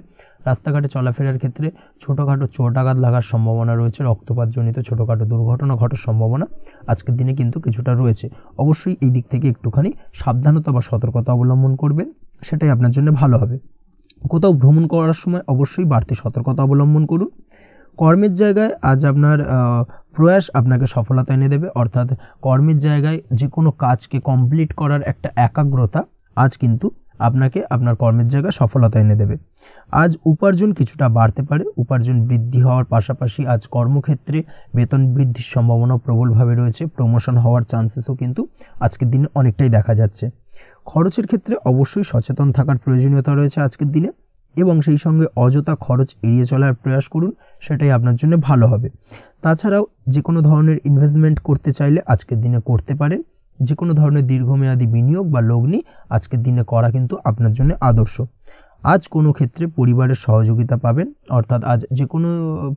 রাস্তাঘাটে চলাফেরার ক্ষেত্রে ছোটোখাটো চোট আঘাত লাগার সম্ভাবনা রয়েছে, রক্তপাতজনিত ছোটোখাটো দুর্ঘটনা ঘটার সম্ভাবনা আজকের দিনে কিন্তু কিছুটা রয়েছে। অবশ্যই এই দিক থেকে একটুখানি সাবধানতা বা সতর্কতা অবলম্বন করবেন, সেটাই আপনার জন্য ভালো হবে। কোথাও ভ্রমণ করার সময় অবশ্যই বাড়তি সতর্কতা অবলম্বন করুন। কর্মের জায়গায় আজ আপনার প্রয়াস আপনাকে সফলতা এনে দেবে, অর্থাৎ কর্মের জায়গায় যে কোনো কাজকে কমপ্লিট করার একটা একাগ্রতা আজ কিন্তু আপনাকে আপনার কর্মের জায়গায় সফলতা এনে দেবে। আজ উপার্জন কিছুটা বাড়তে পারে। উপার্জন বৃদ্ধি হওয়ার পাশাপাশি আজ কর্মক্ষেত্রে বেতন বৃদ্ধির সম্ভাবনা প্রবলভাবে রয়েছে। প্রমোশন হওয়ার চান্সেসও কিন্তু আজকের দিনে অনেকটাই দেখা যাচ্ছে। খরচের ক্ষেত্রে অবশ্যই সচেতন থাকার প্রয়োজনীয়তা রয়েছে আজকের দিনে এবং সেই সঙ্গে অযথা খরচ এড়িয়ে চলার প্রয়াস করুন, সেটাই আপনার জন্য ভালো হবে। তাছাড়াও যে কোনো ধরনের ইনভেস্টমেন্ট করতে চাইলে আজকের দিনে করতে পারেন। যে কোনো ধরনের দীর্ঘমেয়াদী বিনিয়োগ বা লগ্নি আজকের দিনে করা কিন্তু আপনার জন্য আদর্শ। আজ কোনো ক্ষেত্রে পরিবারের সহযোগিতা পাবেন, অর্থাৎ আজ যে কোনো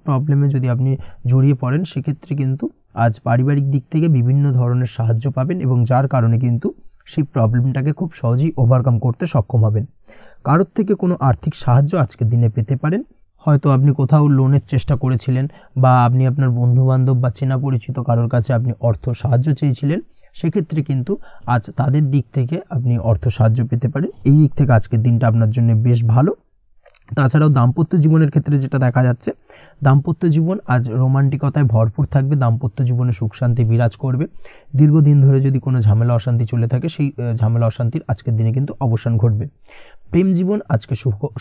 প্রবলেমে যদি আপনি জড়িয়ে পড়েন, সেক্ষেত্রে কিন্তু আজ পারিবারিক দিক থেকে বিভিন্ন ধরনের সাহায্য পাবেন এবং যার কারণে কিন্তু সেই প্রবলেমটাকে খুব সহজেই ওভারকাম করতে সক্ষম হবেন। কারোর থেকে কোনো আর্থিক সাহায্য আজকের দিনে পেতে পারেন। হয়তো আপনি কোথাও লোনের চেষ্টা করেছিলেন বা আপনি আপনার বন্ধুবান্ধব বা চেনা পরিচিত কারোর কাছে আপনি অর্থ সাহায্য চেয়েছিলেন, সেক্ষেত্রে কিন্তু আজ তাদের দিক থেকে আপনি অর্থ সাহায্য পেতে পারেন। এই দিক থেকে আজকের দিনটা আপনার জন্য বেশ ভালো। তাছাড়াও দাম্পত্য জীবনের ক্ষেত্রে যেটা দেখা যাচ্ছে, দাম্পত্য জীবন আজ রোমান্টিকতায় ভরপুর থাকবে। দাম্পত্য জীবনে সুখ শান্তি বিরাজ করবে। দীর্ঘদিন ধরে যদি কোনো ঝামেলা অশান্তি চলে থাকে, সেই ঝামেলা অশান্তির আজকের দিনে কিন্তু অবসান ঘটবে। প্রেম জীবন আজকে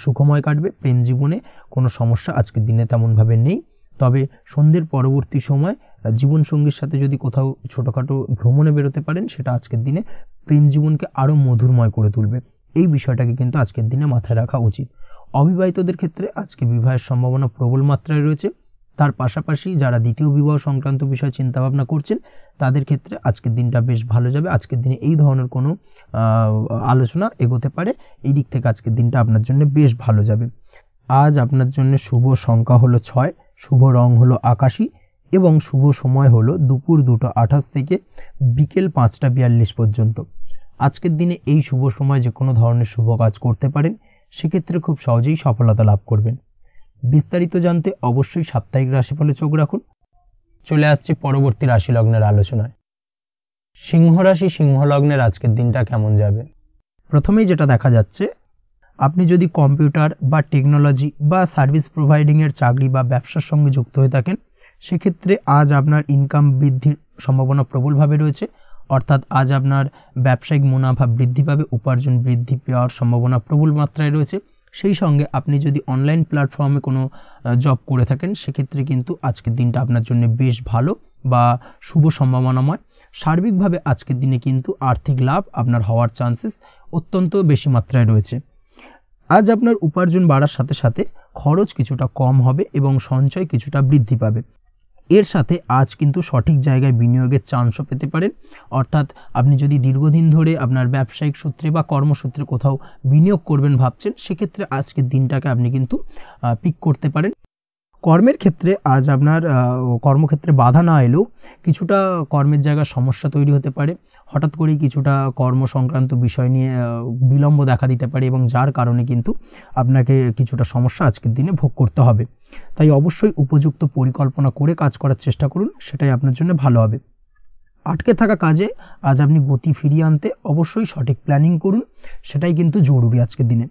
সুখময় কাটবে। প্রেম জীবনে কোনো সমস্যা আজকের দিনে তেমনভাবে নেই। তবে সন্ধ্যের পরবর্তী সময় জীবনসঙ্গীর সাথে যদি কোথাও ছোটোখাটো ভ্রমণে বেরোতে পারেন, সেটা আজকের দিনে প্রেম জীবনকে আরও মধুরময় করে তুলবে। এই বিষয়টাকে কিন্তু আজকের দিনে মাথায় রাখা উচিত। অবিবাহিতদের ক্ষেত্রে আজকে বিবাহের সম্ভাবনা প্রবল মাত্রায় রয়েছে। তার পাশাপাশি যারা দ্বিতীয় বিবাহ সংক্রান্ত বিষয় চিন্তাভাবনা করছেন, তাদের ক্ষেত্রে আজকের দিনটা বেশ ভালো যাবে। আজকের দিনে এই ধরনের কোনো আলোচনা এগোতে পারে। এই দিক থেকে আজকের দিনটা আপনার জন্য বেশ ভালো যাবে। আজ আপনার জন্য শুভ সংখ্যা হলো 6, শুভ রং হলো আকাশী এবং শুভ সময় হলো দুপুর 2:28 থেকে বিকেল 5:42 পর্যন্ত। আজকের দিনে এই শুভ সময় যে কোনো ধরনের শুভ কাজ করতে পারেন, সেক্ষেত্রে খুব সহজেই সফলতা লাভ করবেন। বিস্তারিত জানতে অবশ্যই সাপ্তাহিক রাশিফলে চোখ রাখুন। চলে আসছি পরবর্তী রাশি লগ্নের আলোচনায়। সিংহ রাশি, সিংহ লগ্নের আজকের দিনটা কেমন যাবে? প্রথমেই যেটা দেখা যাচ্ছে, আপনি যদি কম্পিউটার বা টেকনোলজি বা সার্ভিস প্রোভাইডিংয়ের চাকরি বা ব্যবসার সঙ্গে যুক্ত হয়ে থাকেন, সেক্ষেত্রে আজ আপনার ইনকাম বৃদ্ধির সম্ভাবনা প্রবলভাবে রয়েছে। অর্থাৎ আজ আপনার ব্যবসায়িক মুনাফা বৃদ্ধি পাবে, উপার্জন বৃদ্ধি পাওয়ার সম্ভাবনা প্রবল মাত্রায় রয়েছে। সেই সঙ্গে আপনি যদি অনলাইন প্ল্যাটফর্মে কোনো জব করে থাকেন সেক্ষেত্রে কিন্তু আজকের দিনটা আপনার জন্য বেশ ভালো বা শুভ সম্ভাবনাময়। সার্বিকভাবে আজকের দিনে কিন্তু আর্থিক লাভ আপনার হওয়ার চান্সেস অত্যন্ত বেশি মাত্রায় রয়েছে। আজ আপনার উপার্জন বাড়ার সাথে সাথে খরচ কিছুটা কম হবে এবং সঞ্চয় কিছুটা বৃদ্ধি পাবে। এর সাথে আজ কিন্তু সঠিক জায়গায় বিনিয়োগের চান্সও পেতে পারেন। অর্থাৎ আপনি যদি দীর্ঘদিন ধরে আপনার ব্যবসায়িক সূত্রে বা কর্মসূত্রে কোথাও বিনিয়োগ করবেন ভাবছেন, সেক্ষেত্রে আজকের দিনটাকে আপনি কিন্তু পিক করতে পারেন। কর্মের ক্ষেত্রে আজ আপনার কর্মক্ষেত্রে বাধা না এলেও কিছুটা কর্মের জায়গায় সমস্যা তৈরি হতে পারে। হঠাৎ করেই কিছুটা কর্ম সংক্রান্ত বিষয় নিয়ে বিলম্ব দেখা দিতে পারে এবং যার কারণে কিন্তু আপনাকে কিছুটা সমস্যা আজকের দিনে ভোগ করতে হবে। তাই অবশ্যই উপযুক্ত পরিকল্পনা করে কাজ করার চেষ্টা করুন, সেটাই আপনার জন্য ভালো হবে। আটকে থাকা কাজে আজ আপনি গতি ফিরিয়ে আনতে অবশ্যই সঠিক প্ল্যানিং করুন, সেটাই কিন্তু জরুরি আজকের দিনে।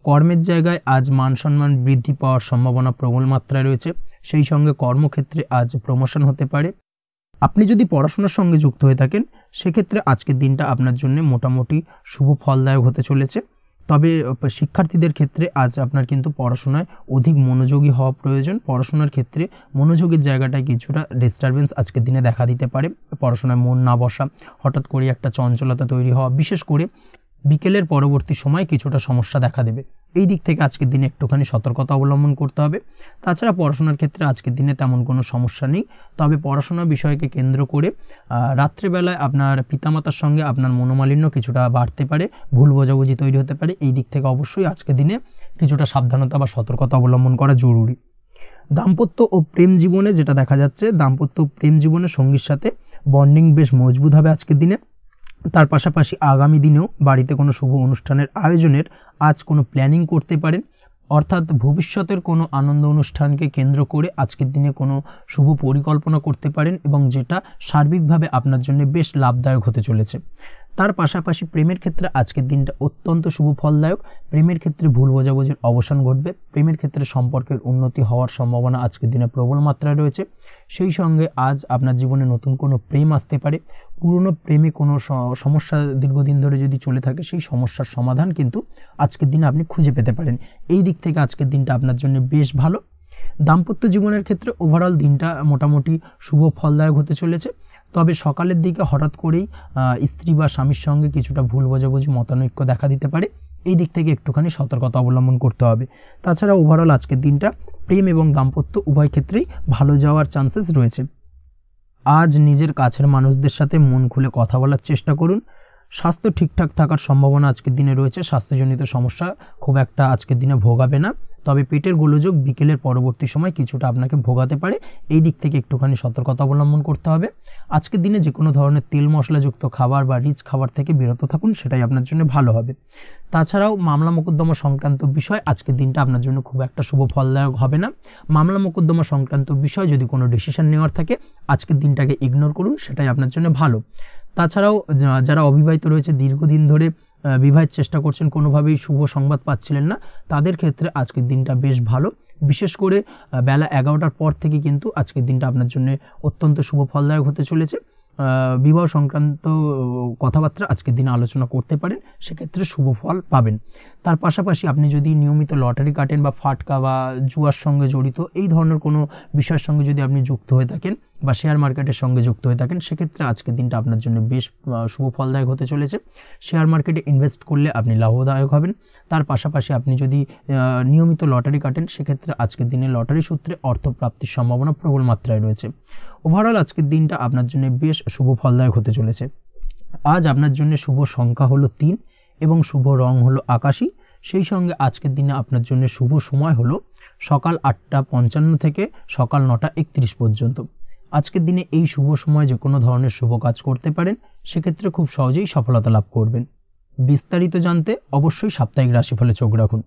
কর্মের জায়গায় আজ মান সম্মান বৃদ্ধি পাওয়ার সম্ভাবনা প্রবল মাত্রায় রয়েছে। সেই সঙ্গে কর্মক্ষেত্রে আজ প্রমোশন হতে পারে। আপনি যদি পড়াশোনার সঙ্গে যুক্ত হয়ে থাকেন সেক্ষেত্রে আজকের দিনটা আপনার জন্য মোটামুটি শুভ ফলদায়ক হতে চলেছে। তবে শিক্ষার্থীদের ক্ষেত্রে আজ আপনার কিন্তু পড়াশোনায় অধিক মনোযোগী হওয়া প্রয়োজন। পড়াশোনার ক্ষেত্রে মনোযোগের জায়গাটায় কিছুটা ডিস্টারবেন্স আজকের দিনে দেখা দিতে পারে। পড়াশোনায় মন না বসা, হঠাৎ করে একটা চঞ্চলতা তৈরি হওয়া, বিশেষ করে বিকেলের পরবর্তী সময় কিছুটা সমস্যা দেখা দেবে। এই দিক থেকে আজকের দিনে একটুখানি সতর্কতা অবলম্বন করতে হবে। তাছাড়া পড়াশোনার ক্ষেত্রে আজকের দিনে তেমন কোনো সমস্যা নেই। তবে পড়াশোনার বিষয়কে কেন্দ্র করে রাত্রেবেলায় আপনার পিতামাতার সঙ্গে আপনার মনোমালিন্য কিছুটা বাড়তে পারে, ভুল বোঝাবুঝি তৈরি হতে পারে। এই দিক থেকে অবশ্যই আজকের দিনে কিছুটা সাবধানতা বা সতর্কতা অবলম্বন করা জরুরি। দাম্পত্য ও প্রেম জীবনে যেটা দেখা যাচ্ছে, দাম্পত্য প্রেম জীবনে সঙ্গীর সাথে বন্ডিং বেশ মজবুত হবে আজকের দিনে। তার পাশাপাশি আগামী দিনেও বাড়িতে কোনো শুভ অনুষ্ঠানের আয়োজনের আজ কোনো প্ল্যানিং করতে পারেন। অর্থাৎ ভবিষ্যতের কোনো আনন্দ অনুষ্ঠানকে কেন্দ্র করে আজকের দিনে কোনো শুভ পরিকল্পনা করতে পারেন এবং যেটা সার্বিকভাবে আপনার জন্য বেশ লাভদায়ক হতে চলেছে। তার পাশাপাশি প্রেমের ক্ষেত্রে আজকের দিনটা অত্যন্ত শুভ ফলদায়ক। প্রেমের ক্ষেত্রে ভুল বোঝাবুঝির অবসান ঘটবে। প্রেমের ক্ষেত্রে সম্পর্কের উন্নতি হওয়ার সম্ভাবনা আজকের দিনে প্রবল মাত্রায় রয়েছে। সেই সঙ্গে আজ আপনার জীবনে নতুন কোনো প্রেম আসতে পারে। পুরনো প্রেমে কোনো সমস্যা দীর্ঘদিন ধরে যদি চলে থাকে সেই সমস্যার সমাধান কিন্তু আজকের দিনে আপনি খুঁজে পেতে পারেন। এই দিক থেকে আজকের দিনটা আপনার জন্য বেশ ভালো। দাম্পত্য জীবনের ক্ষেত্রে ওভারঅল দিনটা মোটামুটি শুভ ফলদায়ক হতে চলেছে। তবে সকালের দিকে হঠাৎ করেই স্ত্রী বা স্বামীর সঙ্গে কিছুটা ভুল বোঝাবুঝি মতানৈক্য দেখা দিতে পারে। এই দিক থেকে একটুখানি সতর্কতা অবলম্বন করতে হবে। তাছাড়া ওভারঅল আজকের দিনটা প্রেম এবং দাম্পত্য উভয় ক্ষেত্রেই ভালো যাওয়ার চান্সেস রয়েছে। আজ নিজের কাছের মানুষদের সাথে মন খুলে কথা বলার চেষ্টা করুন। স্বাস্থ্য ঠিকঠাক থাকার সম্ভাবনা আজকের দিনে রয়েছে। স্বাস্থ্যজনিত সমস্যা খুব একটা আজকের দিনে ভোগাবে না। তবে পেটের গোলযোগ বিকেলের পরবর্তী সময় কিছুটা আপনাকে ভোগাতে পারে। এই দিক থেকে একটুখানি সতর্কতা অবলম্বন করতে হবে। আজকের দিনে যে কোনো ধরনের তেল মশলাযুক্ত খাবার বা রিচ খাবার থেকে বিরত থাকুন, সেটাই আপনার জন্য ভালো হবে। তাছাড়াও মামলা মোকদ্দমা সংক্রান্ত বিষয় আজকের দিনটা আপনার জন্য খুব একটা শুভ ফলদায়ক হবে না। মামলা মোকদ্দমা সংক্রান্ত বিষয় যদি কোনো ডিসিশন নেওয়ার থাকে আজকের দিনটাকে ইগনোর করুন, সেটাই আপনার জন্য ভালো। তাছাড়াও যারা অবিবাহিত রয়েছে, দীর্ঘদিন ধরে বিবাহের চেষ্টা করছেন, কোনোভাবেই শুভ সংবাদ পাচ্ছিলেন না, তাদের ক্ষেত্রে আজকের দিনটা বেশ ভালো। বিশেষ করে বেলা 11টার পর থেকে কিন্তু আজকের দিনটা আপনার জন্য অত্যন্ত শুভ ফলদায়ক হতে চলেছে। বিবাহ সংক্রান্ত কথাবার্তা আজকের দিনে আলোচনা করতে পারেন, সেক্ষেত্রে শুভ ফল পাবেন। তার পাশাপাশি আপনি যদি নিয়মিত লটারি কাটেন বা ফাটকা বা জুয়ার সঙ্গে জড়িত এই ধরনের কোনো বিষয়ের সঙ্গে যদি আপনি যুক্ত হয়ে থাকেন বা শেয়ার মার্কেটের সঙ্গে যুক্ত হয়ে থাকেন, সেক্ষেত্রে আজকের দিনটা আপনার জন্য বেশ শুভ ফলদায়ক হতে চলেছে। শেয়ার মার্কেটে ইনভেস্ট করলে আপনি লাভদায়ক হবেন। তার পাশাপাশি আপনি যদি নিয়মিত লটারি কাটেন, সেক্ষেত্রে আজকের দিনে লটারি সূত্রে অর্থ প্রাপ্তির সম্ভাবনা প্রবল মাত্রায় রয়েছে। ওভারঅল আজকের দিনটা আপনার জন্য বেশ শুভ ফলদায়ক হতে চলেছে। আজ আপনার জন্য শুভ সংখ্যা হলো 3 এবং শুভ রং হলো আকাশী। সেই সঙ্গে আজকের দিনে আপনার জন্য শুভ সময় হলো সকাল 8:55 থেকে সকাল 9:31 পর্যন্ত। আজকের দিনে এই শুভ সময় যে কোনো ধরনের শুভ কাজ করতে পারেন, সেক্ষেত্রে খুব সহজেই সফলতা লাভ করবেন। বিস্তারিত জানতে অবশ্যই সাপ্তাহিক রাশিফলে চোখ রাখুন।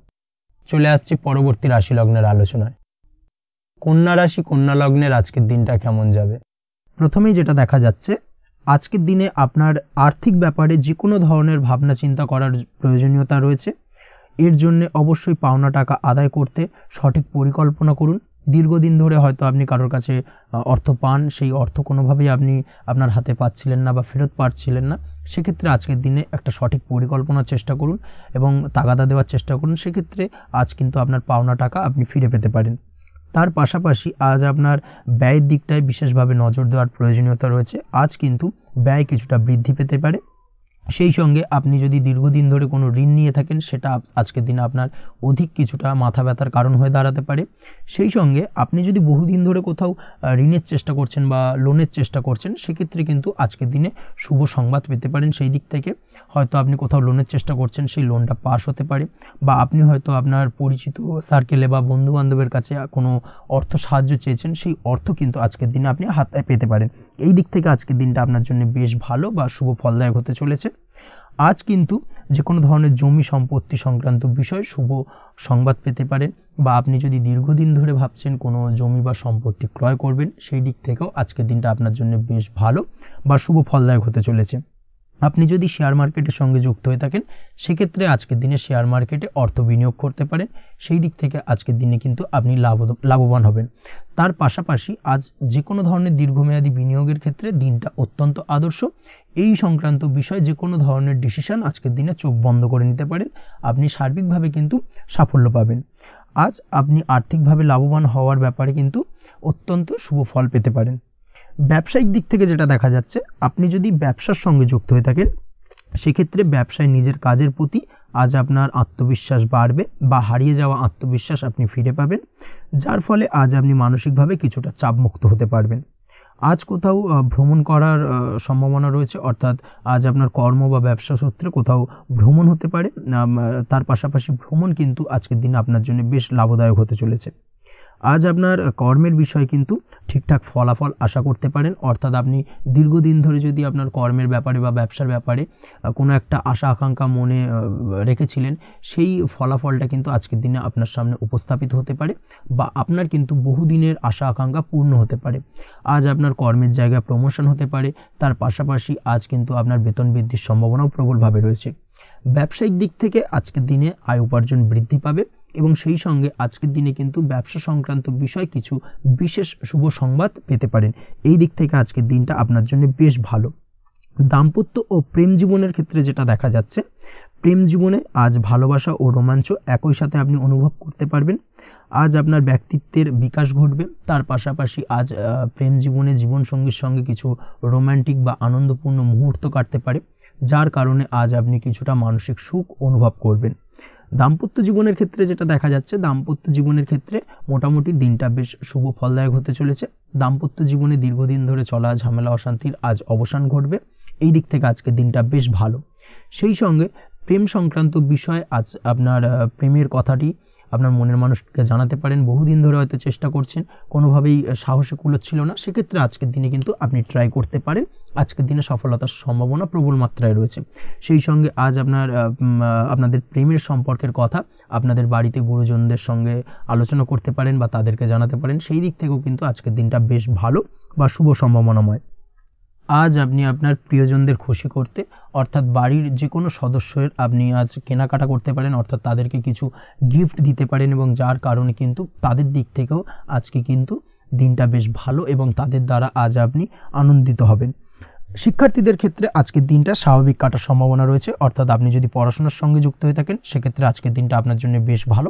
চলে আসছি পরবর্তী রাশি লগ্নের আলোচনায়। কন্যা রাশি, কন্যা লগ্নের আজকের দিনটা কেমন যাবে? প্রথমেই যেটা দেখা যাচ্ছে, আজকের দিনে আপনার আর্থিক ব্যাপারে যে কোনো ধরনের ভাবনা চিন্তা করার প্রয়োজনীয়তা রয়েছে। এর জন্য অবশ্যই পাওনা টাকা আদায় করতে সঠিক পরিকল্পনা করুন। দীর্ঘদিন ধরে হয়তো আপনি কারোর কাছে অর্থ পান, সেই অর্থ কোনোভাবেই আপনি আপনার হাতে পাচ্ছিলেন না বা ফেরত পাচ্ছিলেন না, সেক্ষেত্রে আজকের দিনে একটা সঠিক পরিকল্পনার চেষ্টা করুন এবং তাগাদা দেওয়ার চেষ্টা করুন। সেক্ষেত্রে আজ কিন্তু আপনার পাওনা টাকা আপনি ফিরে পেতে পারেন। তার পাশাপাশি আজ আপনার ব্যয়ের দিকটায় বিশেষভাবে নজর দেওয়ার প্রয়োজনীয়তা রয়েছে। আজ কিন্তু ব্যয় কিছুটা বৃদ্ধি পেতে পারে। সেই সঙ্গে আপনি যদি দীর্ঘদিন ধরে কোনো ঋণ নিয়ে থাকেন, সেটা আজকের দিনে আপনার অধিক কিছুটা মাথা ব্যথার কারণ হয়ে দাঁড়াতে পারে। সেই সঙ্গে আপনি যদি বহুদিন ধরে কোথাও ঋণের চেষ্টা করছেন বা লোনের চেষ্টা করছেন, সেক্ষেত্রে কিন্তু আজকের দিনে শুভ সংবাদ পেতে পারেন। সেই দিক থেকে হয়তো আপনি কোথাও লোনের চেষ্টা করছেন, সেই লোনটা পাস হতে পারে, বা আপনি হয়তো আপনার পরিচিত সার্কেলে বা বন্ধু বান্ধবের কাছে কোনো অর্থ সাহায্য চেয়েছেন, সেই অর্থ কিন্তু আজকের দিনে আপনি হাতে পেতে পারেন। এই দিক থেকে আজকের দিনটা আপনার জন্য বেশ ভালো বা শুভ ফলদায়ক হতে চলেছে। আজ কিন্তু যে কোনো ধরনের জমি সম্পত্তি সংক্রান্ত বিষয় শুভ সংবাদ পেতে পারেন, বা আপনি যদি দীর্ঘদিন ধরে ভাবছেন কোনো জমি বা সম্পত্তি ক্রয় করবেন, সেই দিক থেকেও আজকের দিনটা আপনার জন্য বেশ ভালো বা শুভ ফলদায়ক হতে চলেছে। আপনি যদি শেয়ার মার্কেটের সঙ্গে যুক্ত হয়ে থাকেন, সেক্ষেত্রে আজকের দিনে শেয়ার মার্কেটে অর্থ বিনিয়োগ করতে পারেন। সেই দিক থেকে আজকের দিনে কিন্তু আপনি লাভবান হবেন। তার পাশাপাশি আজ যে কোনো ধরনের দীর্ঘমেয়াদী বিনিয়োগের ক্ষেত্রে দিনটা অত্যন্ত আদর্শ। এই সংক্রান্ত বিষয় যে কোনো ধরনের ডিসিশন আজকের দিনে চোখ বন্ধ করে নিতে পারেন, আপনি সার্বিকভাবে কিন্তু সাফল্য পাবেন। আজ আপনি আর্থিকভাবে লাভবান হওয়ার ব্যাপারে কিন্তু অত্যন্ত শুভ ফল পেতে পারেন। ব্যবসায়িক দিক থেকে যেটা দেখা যাচ্ছে, আপনি যদি ব্যবসার সঙ্গে যুক্ত হয়ে থাকেন, সেক্ষেত্রে ব্যবসায় নিজের কাজের প্রতি আজ আপনার আত্মবিশ্বাস বাড়বে, বা হারিয়ে যাওয়া আত্মবিশ্বাস আপনি ফিরে পাবেন, যার ফলে আজ আপনি মানসিকভাবে কিছুটা চাপমুক্ত হতে পারবেন। আজ কোথাও ভ্রমণ করার সম্ভাবনা রয়েছে, অর্থাৎ আজ আপনার কর্ম বা ব্যবসা সূত্রে কোথাও ভ্রমণ হতে পারে। তার পাশাপাশি ভ্রমণ কিন্তু আজকের দিনে আপনার জন্য বেশ লাভদায়ক হতে চলেছে। আজ আপনার কর্মের বিষয়ে কিন্তু ঠিকঠাক ফলাফল আশা করতে পারেন, অর্থাৎ আপনি দীর্ঘদিন ধরে যদি আপনার কর্মের ব্যাপারে বা ব্যবসার ব্যাপারে কোনো একটা আশা আকাঙ্ক্ষা মনে রেখেছিলেন, সেই ফলাফলটা কিন্তু আজকের দিনে আপনার সামনে উপস্থাপিত হতে পারে, বা আপনার কিন্তু বহুদিনের আশা আকাঙ্ক্ষা পূর্ণ হতে পারে। আজ আপনার কর্মের জায়গায় প্রমোশন হতে পারে। তার পাশাপাশি আজ কিন্তু আপনার বেতন বৃদ্ধির সম্ভাবনাও প্রবলভাবে রয়েছে। ব্যবসায়িক দিক থেকে আজকের দিনে আয় উপার্জন বৃদ্ধি পাবে, এবং সেই সঙ্গে আজকের দিনে কিন্তু ব্যবসা সংক্রান্ত বিষয় কিছু বিশেষ শুভ সংবাদ পেতে পারেন। এই দিক থেকে আজকের দিনটা আপনার জন্য বেশ ভালো। দাম্পত্য ও প্রেম জীবনের ক্ষেত্রে যেটা দেখা যাচ্ছে, প্রেম জীবনে আজ ভালোবাসা ও রোমাঞ্চ একই সাথে আপনি অনুভব করতে পারবেন। আজ আপনার ব্যক্তিত্বের বিকাশ ঘটবে। তার পাশাপাশি আজ প্রেম জীবনে জীবনসঙ্গীর সঙ্গে কিছু রোমান্টিক বা আনন্দপূর্ণ মুহূর্ত কাটতে পারে, যার কারণে আজ আপনি কিছুটা মানসিক সুখ অনুভব করবেন। দাম্পত্য জীবনের ক্ষেত্রে যেটা দেখা যাচ্ছে, দাম্পত্য জীবনের ক্ষেত্রে মোটামুটি দিনটা বেশ শুভ ফলদায়ক হতে চলেছে। দাম্পত্য জীবনে দীর্ঘদিন ধরে চলা ঝামেলা অশান্তির আজ অবসান ঘটবে। এই দিক থেকে আজকের দিনটা বেশ ভালো। সেই সঙ্গে প্রেম সংক্রান্ত বিষয় আজ আপনার প্রেমের কথাটি আপনার মনের মানুষকে জানাতে পারেন। বহুদিন ধরে হয়তো চেষ্টা করছেন, কোনোভাবেই সাহসে কুলোচ্ছিল না, সেক্ষেত্রে আজকের দিনে কিন্তু আপনি ট্রাই করতে পারেন। আজকের দিনে সফলতার সম্ভাবনা প্রবল মাত্রায় রয়েছে। সেই সঙ্গে আজ আপনাদের প্রেমের সম্পর্কের কথা আপনাদের বাড়িতে গুরুজনদের সঙ্গে আলোচনা করতে পারেন বা তাদেরকে জানাতে পারেন। সেই দিক থেকেও কিন্তু আজকের দিনটা বেশ ভালো বা শুভ সম্ভাবনাময়। আজ আপনি আপনার প্রিয়জনদের খুশি করতে, অর্থাৎ বাড়ির যে কোনো সদস্যের আপনি আজ কেনাকাটা করতে পারেন, অর্থাৎ তাদেরকে কিছু গিফট দিতে পারেন, এবং যার কারণে কিন্তু তাদের দিক থেকেও আজকে কিন্তু দিনটা বেশ ভালো, এবং তাদের দ্বারা আজ আপনি আনন্দিত হবেন। শিক্ষার্থীদের ক্ষেত্রে আজকের দিনটা স্বাভাবিক কাটার সম্ভাবনা রয়েছে, অর্থাৎ আপনি যদি পড়াশোনার সঙ্গে যুক্ত হয়ে থাকেন, সেক্ষেত্রে আজকের দিনটা আপনার জন্য বেশ ভালো।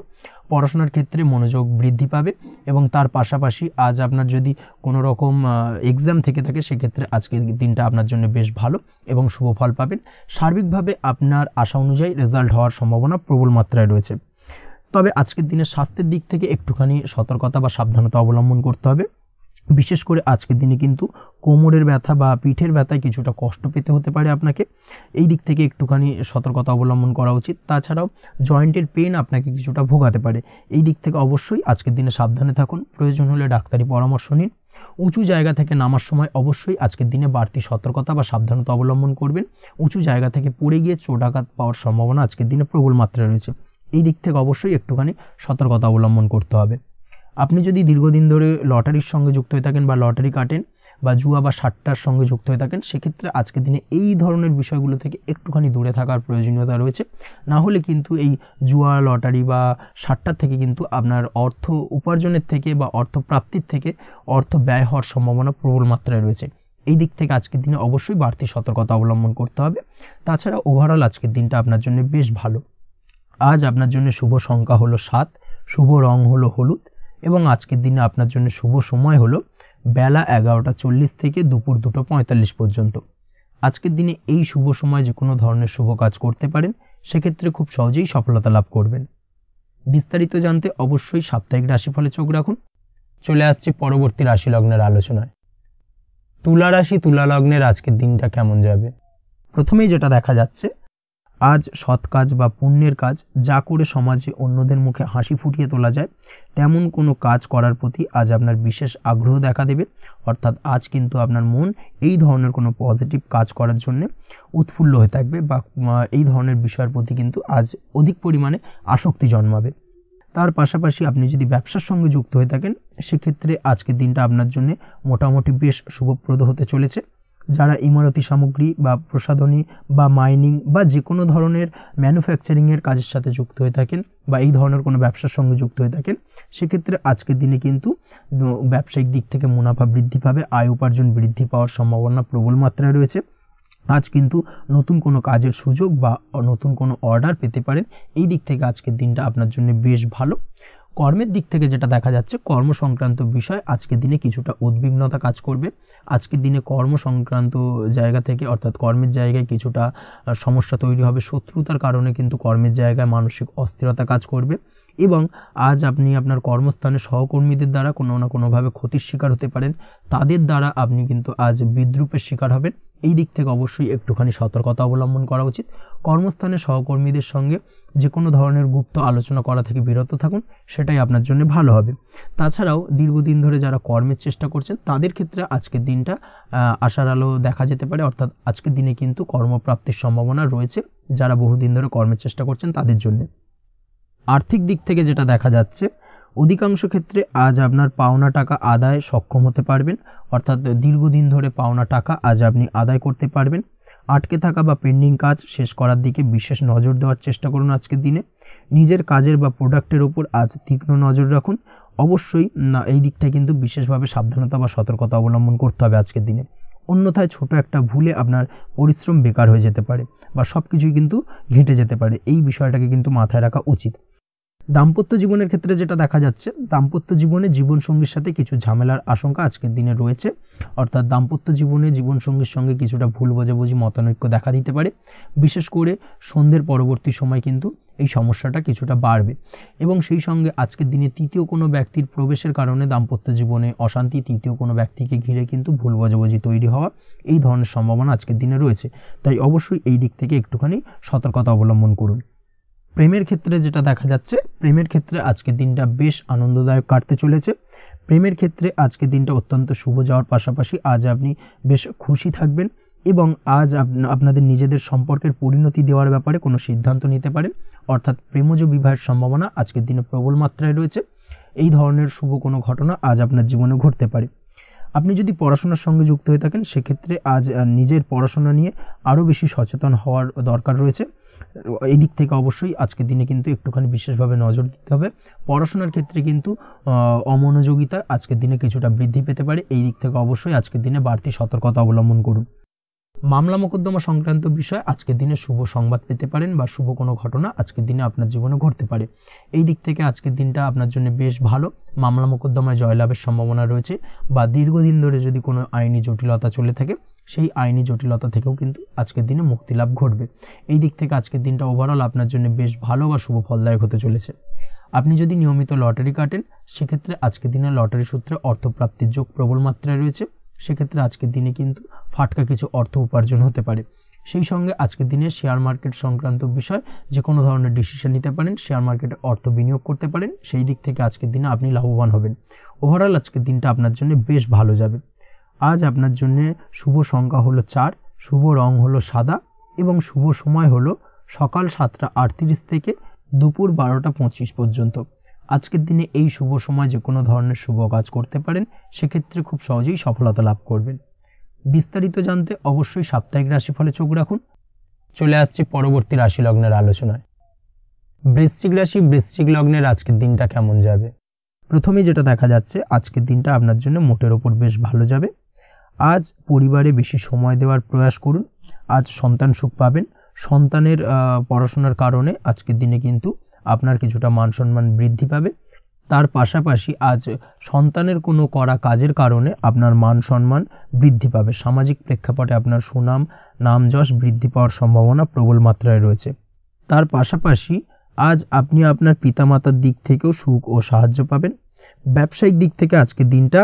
পড়াশোনার ক্ষেত্রে মনোযোগ বৃদ্ধি পাবে, এবং তার পাশাপাশি আজ আপনার যদি কোনো রকম এক্সাম থেকে থাকে, সেক্ষেত্রে আজকের দিনটা আপনার জন্য বেশ ভালো এবং শুভ ফল পাবেন। সার্বিকভাবে আপনার আশা অনুযায়ী রেজাল্ট হওয়ার সম্ভাবনা প্রবল মাত্রায় রয়েছে। তবে আজকের দিনে স্বাস্থ্যের দিক থেকে একটুখানি সতর্কতা বা সাবধানতা অবলম্বন করতে হবে। বিশেষ করে আজকের দিনে কিন্তু কোমরের ব্যথা বা পিঠের ব্যথায় কিছুটা কষ্ট পেতে হতে পারে আপনাকে। এই দিক থেকে একটুখানি সতর্কতা অবলম্বন করা উচিত। তাছাড়াও জয়েন্টের পেন আপনাকে কিছুটা ভোগাতে পারে। এই দিক থেকে অবশ্যই আজকের দিনে সাবধানে থাকুন। প্রয়োজন হলে ডাক্তারি পরামর্শ নিন। উঁচু জায়গা থেকে নামার সময় অবশ্যই আজকের দিনে বাড়তি সতর্কতা বা সাবধানতা অবলম্বন করবেন। উঁচু জায়গা থেকে পড়ে গিয়ে চোটাঘাত পাওয়ার সম্ভাবনা আজকের দিনে প্রবল মাত্রায় রয়েছে। এই দিক থেকে অবশ্যই একটুখানি সতর্কতা অবলম্বন করতে হবে। আপনি যদি দীর্ঘদিন ধরে লটারির সঙ্গে যুক্ত হয়ে থাকেন বা লটারি কাটেন, বা জুয়া বা সাট্টার সঙ্গে যুক্ত হয়ে থাকেন, সেক্ষেত্রে আজকের দিনে এই ধরনের বিষয়গুলো থেকে একটুখানি দূরে থাকার প্রয়োজনীয়তা রয়েছে। না হলে কিন্তু এই জুয়া, লটারি বা সাট্টার থেকে কিন্তু আপনার অর্থ উপার্জনের থেকে বা অর্থ প্রাপ্তির থেকে অর্থ ব্যয় হওয়ার সম্ভাবনা প্রবল মাত্রায় রয়েছে। এই দিক থেকে আজকের দিনে অবশ্যই বাড়তি সতর্কতা অবলম্বন করতে হবে। তাছাড়া ওভারঅল আজকের দিনটা আপনার জন্য বেশ ভালো। আজ আপনার জন্য শুভ সংখ্যা হলো 7, শুভ রং হলো হলুদ এবং আজকের দিনে আপনার জন্য শুভ সময় হলো বেলা 11:40 থেকে দুপুর 2:45 পর্যন্ত। আজকের দিনে এই শুভ সময় যে কোনো ধরনের শুভ কাজ করতে পারেন, সেক্ষেত্রে খুব সহজেই সফলতা লাভ করবেন। বিস্তারিত জানতে অবশ্যই সাপ্তাহিক রাশিফলে চোখ রাখুন। চলে আসছি পরবর্তী রাশি লগ্নের আলোচনায়। তুলা রাশি, তুলা লগ্নের আজকের দিনটা কেমন যাবে? প্রথমেই যেটা দেখা যাচ্ছে, আজ সৎ কাজ বা পুণ্যের কাজ যা করে সমাজে অন্যদের মুখে হাসি ফুটিয়ে তোলা যায়, তেমন কোনো কাজ করার প্রতি আজ আপনার বিশেষ আগ্রহ দেখা দেবে। অর্থাৎ আজ কিন্তু আপনার মন এই ধরনের কোনো পজিটিভ কাজ করার জন্য উৎফুল্ল হয়ে থাকবে বা এই ধরনের বিষয়ের প্রতি কিন্তু আজ অধিক পরিমাণে আসক্তি জন্মাবে। তার পাশাপাশি আপনি যদি ব্যবসার সঙ্গে যুক্ত হয়ে থাকেন, সেক্ষেত্রে আজকের দিনটা আপনার জন্য মোটামুটি বেশ শুভপ্রদ হতে চলেছে। যারা ইমারতি সামগ্রী বা প্রসাধনী বা মাইনিং বা যে কোনো ধরনের ম্যানুফ্যাকচারিংয়ের কাজের সাথে যুক্ত হয়ে থাকেন বা এই ধরনের কোনো ব্যবসার সঙ্গে যুক্ত হয়ে থাকেন, সেক্ষেত্রে আজকের দিনে কিন্তু ব্যবসায়িক দিক থেকে মুনাফা বৃদ্ধি পাবে, আয় উপার্জন বৃদ্ধি পাওয়ার সম্ভাবনা প্রবল মাত্রায় রয়েছে। আজ কিন্তু নতুন কোনো কাজের সুযোগ বা নতুন কোনো অর্ডার পেতে পারেন। এই দিক থেকে আজকের দিনটা আপনার জন্য বেশ ভালো। কর্মের দিক থেকে যেটা দেখা যাচ্ছে, কর্ম সংক্রান্ত বিষয় আজকের দিনে কিছুটা উদ্বিগ্নতা কাজ করবে। আজকের দিনে কর্ম সংক্রান্ত জায়গা থেকে অর্থাৎ কর্মের জায়গায় কিছুটা সমস্যা তৈরি হবে। শত্রুতার কারণে কিন্তু কর্মের জায়গায় মানসিক অস্থিরতা কাজ করবে এবং আজ আপনি আপনার কর্মস্থানে সহকর্মীদের দ্বারা কোনো না কোনোভাবে ক্ষতির শিকার হতে পারেন। তাদের দ্বারা আপনি কিন্তু আজ বিদ্রূপের শিকার হবেন। এই দিক থেকে অবশ্যই একটুখানি সতর্কতা অবলম্বন করা উচিত। কর্মস্থানে সহকর্মীদের সঙ্গে যে কোনো ধরনের গুপ্ত আলোচনা করা থেকে বিরত থাকুন, সেটাই আপনার জন্য ভালো হবে। তাছাড়াও দীর্ঘদিন ধরে যারা কর্মের চেষ্টা করছেন, তাদের ক্ষেত্রে আজকের দিনটা আশার আলো দেখা যেতে পারে। অর্থাৎ আজকের দিনে কিন্তু কর্মপ্রাপ্তির সম্ভাবনা রয়েছে যারা বহুদিন ধরে কর্মের চেষ্টা করছেন তাদের জন্য। আর্থিক দিক থেকে যেটা দেখা যাচ্ছে, অধিকাংশ ক্ষেত্রে আজ আপনার পাওনা টাকা আদায় সক্ষম হতে পারবেন। অর্থাৎ দীর্ঘদিন ধরে পাওনা টাকা আজ আপনি আদায় করতে পারবেন। আটকে থাকা বা পেন্ডিং কাজ শেষ করার দিকে বিশেষ নজর দেওয়ার চেষ্টা করুন। আজকের দিনে নিজের কাজের বা প্রোডাক্টের ওপর আজ তীক্ষ্ণ নজর রাখুন। অবশ্যই এই দিকটা কিন্তু বিশেষভাবে সাবধানতা বা সতর্কতা অবলম্বন করতে হবে আজকের দিনে। অন্যথায় ছোট একটা ভুলে আপনার পরিশ্রম বেকার হয়ে যেতে পারে বা সব কিছুই কিন্তু ঘেঁটে যেতে পারে। এই বিষয়টাকে কিন্তু মাথায় রাখা উচিত। দাম্পত্য জীবনের ক্ষেত্রে যেটা দেখা যাচ্ছে, দাম্পত্য জীবনে জীবনসঙ্গীর সাথে কিছু ঝামেলার আশঙ্কা আজকের দিনে রয়েছে। অর্থাৎ দাম্পত্য জীবনে জীবনসঙ্গীর সঙ্গে কিছুটা ভুল বোঝাবুঝি, মতানৈক্য দেখা দিতে পারে। বিশেষ করে সন্ধ্যের পরবর্তী সময় কিন্তু এই সমস্যাটা কিছুটা বাড়বে এবং সেই সঙ্গে আজকের দিনে তৃতীয় কোনো ব্যক্তির প্রবেশের কারণে দাম্পত্য জীবনে অশান্তি, তৃতীয় কোনো ব্যক্তিকে ঘিরে কিন্তু ভুল বোঝাবুঝি তৈরি হওয়া, এই ধরনের সম্ভাবনা আজকের দিনে রয়েছে। তাই অবশ্যই এই দিক থেকে একটুখানি সতর্কতা অবলম্বন করুন। প্রেমের ক্ষেত্রে যেটা দেখা যাচ্ছে, প্রেমের ক্ষেত্রে আজকের দিনটা বেশ আনন্দদায়ক কাটতে চলেছে। প্রেমের ক্ষেত্রে আজকের দিনটা অত্যন্ত শুভ যাওয়ার পাশাপাশি আজ আপনি বেশ খুশি থাকবেন এবং আজ আপনাদের নিজেদের সম্পর্কের পরিণতি দেওয়ার ব্যাপারে কোনো সিদ্ধান্ত নিতে পারেন। অর্থাৎ প্রেমজ বিবাহের সম্ভাবনা আজকের দিনে প্রবল মাত্রায় রয়েছে। এই ধরনের শুভ কোনো ঘটনা আজ আপনার জীবনে ঘটতে পারে। আপনি যদি পড়াশোনার সঙ্গে যুক্ত হয়ে থাকেন, সেক্ষেত্রে আজ নিজের পড়াশোনা নিয়ে আরও বেশি সচেতন হওয়ার দরকার রয়েছে। এই দিক থেকে অবশ্যই আজকের দিনে কিন্তু একটুখানি বিশেষভাবে নজর দিতে হবে। পড়াশোনার ক্ষেত্রে কিন্তু অমনোযোগিতা আজকের দিনে কিছুটা বৃদ্ধি পেতে পারে। এই দিক থেকে অবশ্যই আজকের দিনে বাড়তি সতর্কতা অবলম্বন করুন। মামলা মোকদ্দমা সংক্রান্ত বিষয় আজকের দিনে শুভ সংবাদ পেতে পারেন বা শুভ কোনো ঘটনা আজকের দিনে আপনার জীবনে ঘটতে পারে। এই দিক থেকে আজকের দিনটা আপনার জন্য বেশ ভালো। মামলা মোকদ্দমায় জয়লাভের সম্ভাবনা রয়েছে বা দীর্ঘদিন ধরে যদি কোনো আইনি জটিলতা চলে থাকে, সেই আইনি জটিলতা থেকেও কিন্তু আজকের দিনে মুক্তি লাভ ঘটবে। এই দিক থেকে আজকের দিনটা ওভারঅল আপনার জন্য বেশ ভালো বা শুভ ফলদায়ক হতে চলেছে। আপনি যদি নিয়মিত লটারি কাটেন, সেক্ষেত্রে আজকের দিনে লটারি সূত্রে অর্থপ্রাপ্তির যোগ প্রবল মাত্রায় রয়েছে। সেক্ষেত্রে আজকের দিনে কিন্তু ফাটকা কিছু অর্থ উপার্জন হতে পারে। সেই সঙ্গে আজকের দিনে শেয়ার মার্কেট সংক্রান্ত বিষয় যে কোনো ধরনের ডিসিশন নিতে পারেন, শেয়ার মার্কেটে অর্থ বিনিয়োগ করতে পারেন। সেই দিক থেকে আজকের দিনে আপনি লাভবান হবেন। ওভারঅল আজকের দিনটা আপনার জন্য বেশ ভালো যাবে। আজ আপনার জন্য শুভ সংখ্যা হলো 4, শুভ রং হলো সাদা এবং শুভ সময় হলো সকাল 7:38 থেকে দুপুর 12:25 পর্যন্ত। আজকের দিনে এই শুভ সময় যে কোনো ধরনের শুভ কাজ করতে পারেন, সেক্ষেত্রে খুব সহজেই সফলতা লাভ করবেন। বিস্তারিত জানতে অবশ্যই সাপ্তাহিক রাশিফলে চোখ রাখুন। চলে আসছি পরবর্তী রাশি লগ্নের আলোচনায়। বৃশ্চিক রাশি, বৃশ্চিক লগ্নের আজকের দিনটা কেমন যাবে? প্রথমে যেটা দেখা যাচ্ছে, আজকের দিনটা আপনার জন্য মোটের ওপর বেশ ভালো যাবে। আজ পরিবারে বেশি সময় দেওয়ার প্রয়াস করুন। আজ সন্তান সুখ পাবেন। সন্তানের পড়াশোনার কারণে আজকের দিনে কিন্তু আপনার কিছুটা মান সম্মান বৃদ্ধি পাবে। তার পাশাপাশি আজ সন্তানের কোনো করা কাজের কারণে আপনার মান সম্মান বৃদ্ধি পাবে। সামাজিক প্রেক্ষাপটে আপনার সুনাম, নাম যশ বৃদ্ধি পাওয়ার সম্ভাবনা প্রবল মাত্রায় রয়েছে। তার পাশাপাশি আজ আপনি আপনার পিতামাতার দিক থেকেও সুখ ও সাহায্য পাবেন। ব্যবসায়িক দিক থেকে আজকের দিনটা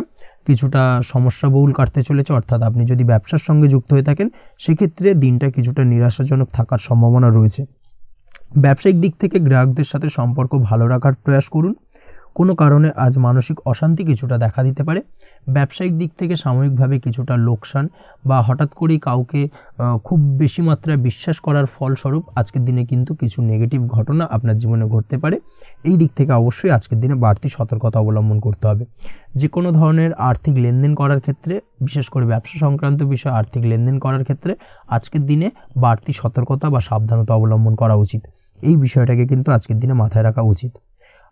কিছুটা সমস্যাবহুল কাটতে চলেছে, অর্থাৎ আপনি যদি ব্যবসার সঙ্গে যুক্ত হয়ে থাকেন, সেক্ষেত্রে দিনটা কিছুটা নিরাশাজনক থাকার সম্ভাবনা রয়েছে। ব্যবসায়িক দিক থেকে গ্রাহকদের সাথে সম্পর্ক ভালো রাখার প্রয়াস করুন। কোনো কারণে আজ মানসিক অশান্তি কিছুটা দেখা দিতে পারে। ব্যবসায়িক দিক থেকে সাময়িকভাবে কিছুটা লোকসান বা হঠাৎ করেই কাউকে খুব বেশি মাত্রায় বিশ্বাস করার ফলস্বরূপ আজকের দিনে কিন্তু কিছু নেগেটিভ ঘটনা আপনার জীবনে ঘটতে পারে। এই দিক থেকে অবশ্যই আজকের দিনে বাড়তি সতর্কতা অবলম্বন করতে হবে। যে কোনো ধরনের আর্থিক লেনদেন করার ক্ষেত্রে, বিশেষ করে ব্যবসা সংক্রান্ত বিষয়ে আর্থিক লেনদেন করার ক্ষেত্রে আজকের দিনে বাড়তি সতর্কতা বা সাবধানতা অবলম্বন করা উচিত। এই বিষয়টাকে কিন্তু আজকের দিনে মাথায় রাখা উচিত।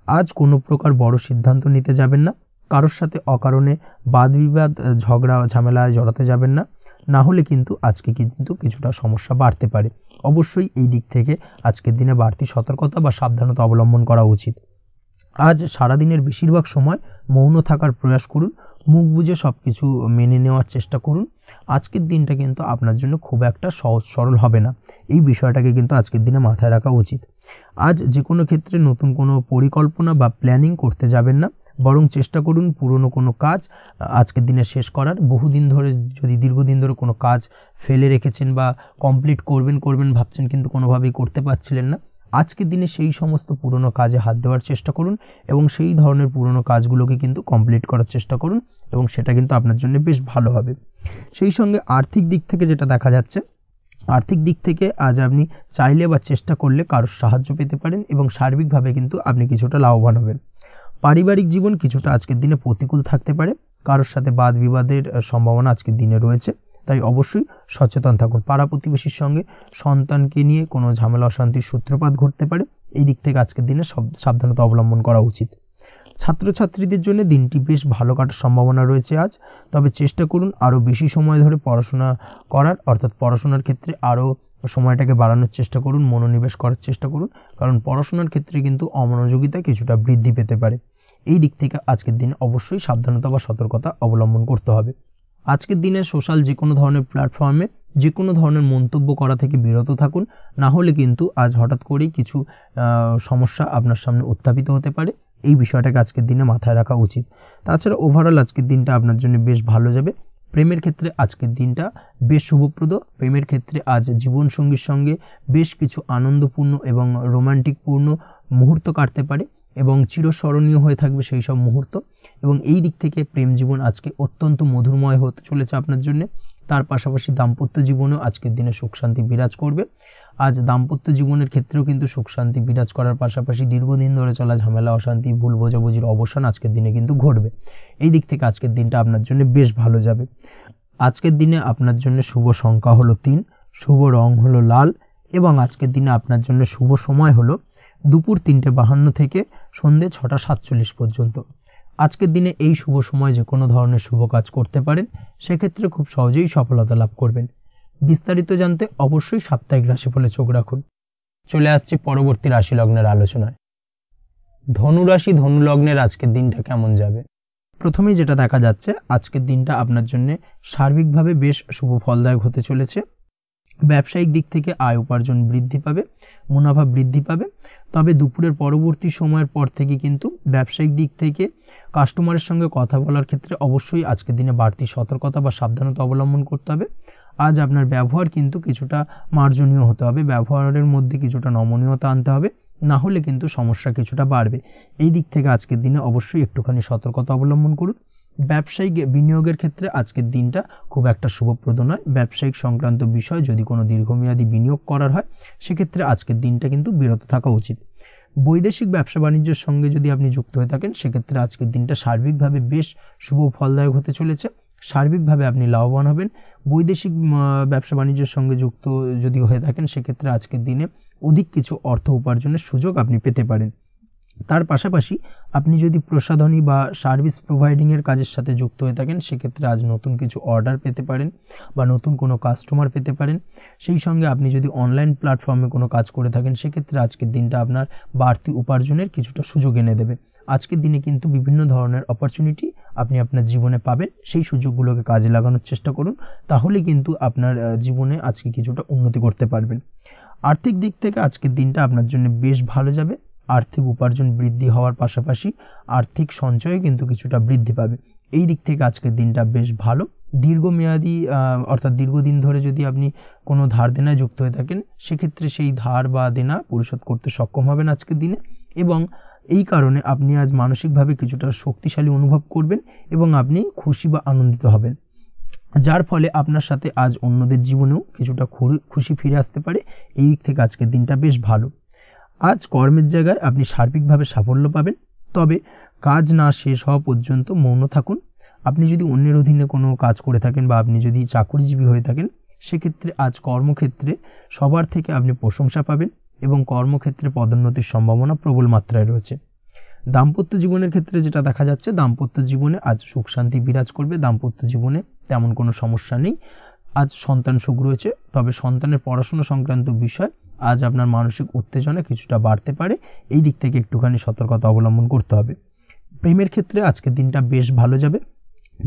আজ কোনো প্রকার বড় সিদ্ধান্ত নিতে যাবেন না। কারোর সাথে অকারণে বাদ বিবাদ, ঝগড়া ঝামেলায় জড়াতে যাবেন না, না হলে কিন্তু আজকে কিন্তু কিছুটা সমস্যা বাড়তে পারে। অবশ্যই এই দিক থেকে আজকের দিনে বাড়তি সতর্কতা বা সাবধানতা অবলম্বন করা উচিত। আজ সারাদিনের বেশিরভাগ সময় মৌন থাকার প্রয়াস করুন। মুখ বুজে সব কিছু মেনে নেওয়ার চেষ্টা করুন। আজকের দিনটা কিন্তু আপনার জন্য খুব একটা সহজ সরল হবে না। এই বিষয়টাকে কিন্তু আজকের দিনে মাথায় রাখা উচিত। আজ যে কোনো ক্ষেত্রে নতুন কোনো পরিকল্পনা বা প্ল্যানিং করতে যাবেন না, বরং চেষ্টা করুন পুরনো কোনো কাজ আজকের দিনে শেষ করার। বহুদিন ধরে যদি দীর্ঘদিন ধরে কোনো কাজ ফেলে রেখেছেন বা কমপ্লিট করবেন ভাবছেন কিন্তু কোনোভাবেই করতে পারছিলেন না, আজকের দিনে সেই সমস্ত পুরনো কাজে হাত দেওয়ার চেষ্টা করুন এবং সেই ধরনের পুরনো কাজগুলোকে কিন্তু কমপ্লিট করার চেষ্টা করুন এবং সেটা কিন্তু আপনার জন্য বেশ ভালো হবে। সেই সঙ্গে আর্থিক দিক থেকে যেটা দেখা যাচ্ছে, আর্থিক দিক থেকে আজ আপনি চাইলে বা চেষ্টা করলে কারোর সাহায্য পেতে পারেন এবং সার্বিকভাবে কিন্তু আপনি কিছুটা লাভবান হবেন। পারিবারিক জীবন কিছুটা আজকের দিনে প্রতিকূল থাকতে পারে। কারোর সাথে বাদ বিবাদের সম্ভাবনা আজকের দিনে রয়েছে, তাই অবশ্যই সচেতন থাকুন। পাড়া প্রতিবেশীর সঙ্গে সন্তানকে নিয়ে কোনো ঝামেলা অশান্তির সূত্রপাত ঘটতে পারে। এই দিক থেকে আজকের দিনে সাবধানতা অবলম্বন করা উচিত। ছাত্রছাত্রীদের জন্য দিনটি বেশ ভালো কাটার সম্ভাবনা রয়েছে আজ। তবে চেষ্টা করুন আরও বেশি সময় ধরে পড়াশোনা করার, অর্থাৎ পড়াশোনার ক্ষেত্রে আরও সময়টাকে বাড়ানোর চেষ্টা করুন, মনোনিবেশ করার চেষ্টা করুন, কারণ পড়াশোনার ক্ষেত্রে কিন্তু অমনোযোগিতা কিছুটা বৃদ্ধি পেতে পারে। এই দিক থেকে আজকের দিনে অবশ্যই সাবধানতা বা সতর্কতা অবলম্বন করতে হবে। আজকের দিনে সোশ্যাল যে কোনো ধরনের প্ল্যাটফর্মে যে কোনো ধরনের মন্তব্য করা থেকে বিরত থাকুন, না হলে কিন্তু আজ হঠাৎ করেই কিছু সমস্যা আপনার সামনে উত্থাপিত হতে পারে। এই বিষয়টাকে আজকের দিনে মাথায় রাখা উচিত। তাছাড়া ওভারঅল আজকের দিনটা আপনার জন্য বেশ ভালো যাবে। প্রেমের ক্ষেত্রে আজকের দিনটা বেশ শুভপ্রদ। প্রেমের ক্ষেত্রে আজ জীবনসঙ্গীর সঙ্গে বেশ কিছু আনন্দপূর্ণ এবং রোমান্টিকপূর্ণ মুহূর্ত কাটতে পারে এবং চিরস্মরণীয় হয়ে থাকবে সেই সব মুহূর্ত, এবং এই দিক থেকে প্রেম জীবন আজকে অত্যন্ত মধুরময় হতে চলেছে আপনার জন্য। তার পাশাপাশি দাম্পত্য জীবনেও আজকের দিনে সুখ শান্তি বিরাজ করবে। আজ দাম্পত্য জীবনের ক্ষেত্রেও কিন্তু সুখ শান্তি বিরাজ করার পাশাপাশি দীর্ঘদিন ধরে চলা ঝামেলা অশান্তি ভুল বোঝাবুঝির অবসান আজকের দিনে কিন্তু ঘটবে। এই দিক থেকে আজকের দিনটা আপনার জন্য বেশ ভালো যাবে। আজকের দিনে আপনার জন্য শুভ সংখ্যা হলো 3, শুভ রং হলো লাল এবং আজকের দিনে আপনার জন্য শুভ সময় হলো দুপুর 3:52 থেকে সন্ধ্যে 6:47 পর্যন্ত। আজকের দিনে এই শুভ সময় যে কোনো ধরনের শুভ কাজ করতে পারেন, সেক্ষেত্রে খুব সহজেই সফলতা লাভ করবেন। বিস্তারিত জানতে অবশ্যই সাপ্তাহিক রাশিফলে চোখ রাখুন। চলে আসছি পরবর্তী রাশি লগ্নের আলোচনায়। ধনু রাশি, ধনু লগ্নের আজকের দিনটা কেমন যাবে? প্রথমেই যেটা দেখা যাচ্ছে, আজকের দিনটা আপনার জন্য সার্বিকভাবে বেশ শুভ ফলদায়ক হতে চলেছে। ব্যবসায়িক দিক থেকে আয় উপার্জন বৃদ্ধি পাবে, মুনাফা বৃদ্ধি পাবে। তবে দুপুরের পরবর্তী সময়ের পর থেকে কিন্তু ব্যবসায়িক দিক থেকে কাস্টমারের সঙ্গে কথা বলার ক্ষেত্রে অবশ্যই আজকের দিনে বাড়তি সতর্কতা বা সাবধানতা অবলম্বন করতে হবে। আজ আপনার ব্যবহার কিন্তু কিছুটা মার্জনীয় হতে হবে, ব্যবহারের মধ্যে কিছুটা নমনীয়তা আনতে হবে, না হলে কিন্তু সমস্যা কিছুটা বাড়বে। এই দিক থেকে আজকের দিনে অবশ্যই একটুখানি সতর্কতা অবলম্বন করুন। ব্যবসায়িক বিনিয়োগের ক্ষেত্রে আজকের দিনটা খুব একটা শুভপ্রদ নয়। ব্যবসায়িক সংক্রান্ত বিষয় যদি কোনো দীর্ঘমেয়াদী বিনিয়োগ করার হয়, সেক্ষেত্রে আজকের দিনটা কিন্তু বিরত থাকা উচিত। বৈদেশিক ব্যবসা বাণিজ্যের সঙ্গে যদি আপনি যুক্ত হয়ে থাকেন সেক্ষেত্রে আজকের দিনটা সার্বিকভাবে বেশ শুভ ফলদায়ক হতে চলেছে। সার্বিকভাবে আপনি লাভবান হবেন। বৈদেশিক ব্যবসা বাণিজ্যের সঙ্গে যুক্ত যদি হয়ে থাকেন সেক্ষেত্রে আজকের দিনে অধিক কিছু অর্থ উপার্জনের সুযোগ আপনি পেতে পারেন। তার পাশাপাশি আপনি যদি প্রসাধনী বা সার্ভিস প্রোভাইডিংয়ের কাজের সাথে যুক্ত হয়ে থাকেন সেক্ষেত্রে আজ নতুন কিছু অর্ডার পেতে পারেন বা নতুন কোনো কাস্টমার পেতে পারেন। সেই সঙ্গে আপনি যদি অনলাইন প্ল্যাটফর্মে কোনো কাজ করে থাকেন সেক্ষেত্রে আজকের দিনটা আপনার বাড়তি উপার্জনের কিছুটা সুযোগ এনে দেবে। আজকের দিনে কিন্তু বিভিন্ন ধরনের অপরচুনিটি আপনি আপনার জীবনে পাবেন, সেই সুযোগগুলোকে কাজে লাগানোর চেষ্টা করুন, তাহলে কিন্তু আপনার জীবনে আজকে কিছুটা উন্নতি করতে পারবেন। আর্থিক দিক থেকে আজকের দিনটা আপনার জন্য বেশ ভালো যাবে। আর্থিক উপার্জন বৃদ্ধি হওয়ার পাশাপাশি আর্থিক সঞ্চয় কিন্তু কিছুটা বৃদ্ধি পাবে। এই দিক থেকে আজকের দিনটা বেশ ভালো। দীর্ঘমেয়াদী অর্থাৎ দীর্ঘদিন ধরে যদি আপনি কোনো ধার দেনায় যুক্ত হয়ে থাকেন সেক্ষেত্রে সেই ধার বা দেনা পরিশোধ করতে সক্ষম হবেন আজকের দিনে, এবং এই কারণে আপনি আজ মানসিকভাবে কিছুটা শক্তিশালী অনুভব করবেন এবং আপনি খুশি বা আনন্দিত হবেন, যার ফলে আপনার সাথে আজ অন্যদের জীবনেও কিছুটা খুশি ফিরে আসতে পারে। এই দিক থেকে আজকের দিনটা বেশ ভালো। আজ কর্মের জায়গায় আপনি সার্বিকভাবে সাফল্য পাবেন, তবে কাজ না শেষ হওয়া পর্যন্ত মৌন থাকুন। আপনি যদি অন্যের অধীনে কোনো কাজ করে থাকেন বা আপনি যদি চাকুরিজীবী হয়ে থাকেন সেক্ষেত্রে আজ কর্মক্ষেত্রে সবার থেকে আপনি প্রশংসা পাবেন এবং কর্মক্ষেত্রে পদোন্নতির সম্ভাবনা প্রবল মাত্রায় রয়েছে। দাম্পত্য জীবনের ক্ষেত্রে যেটা দেখা যাচ্ছে, দাম্পত্য জীবনে আজ সুখ শান্তি বিরাজ করবে। দাম্পত্য জীবনে তেমন কোনো সমস্যা নেই। আজ সন্তান সুখ রয়েছে, তবে সন্তানের পড়াশোনা সংক্রান্ত বিষয় আজ আপনার মানসিক উত্তেজনা কিছুটা বাড়তে পারে। এই দিক থেকে একটুখানি সতর্কতা অবলম্বন করতে হবে। প্রেমের ক্ষেত্রে আজকের দিনটা বেশ ভালো যাবে।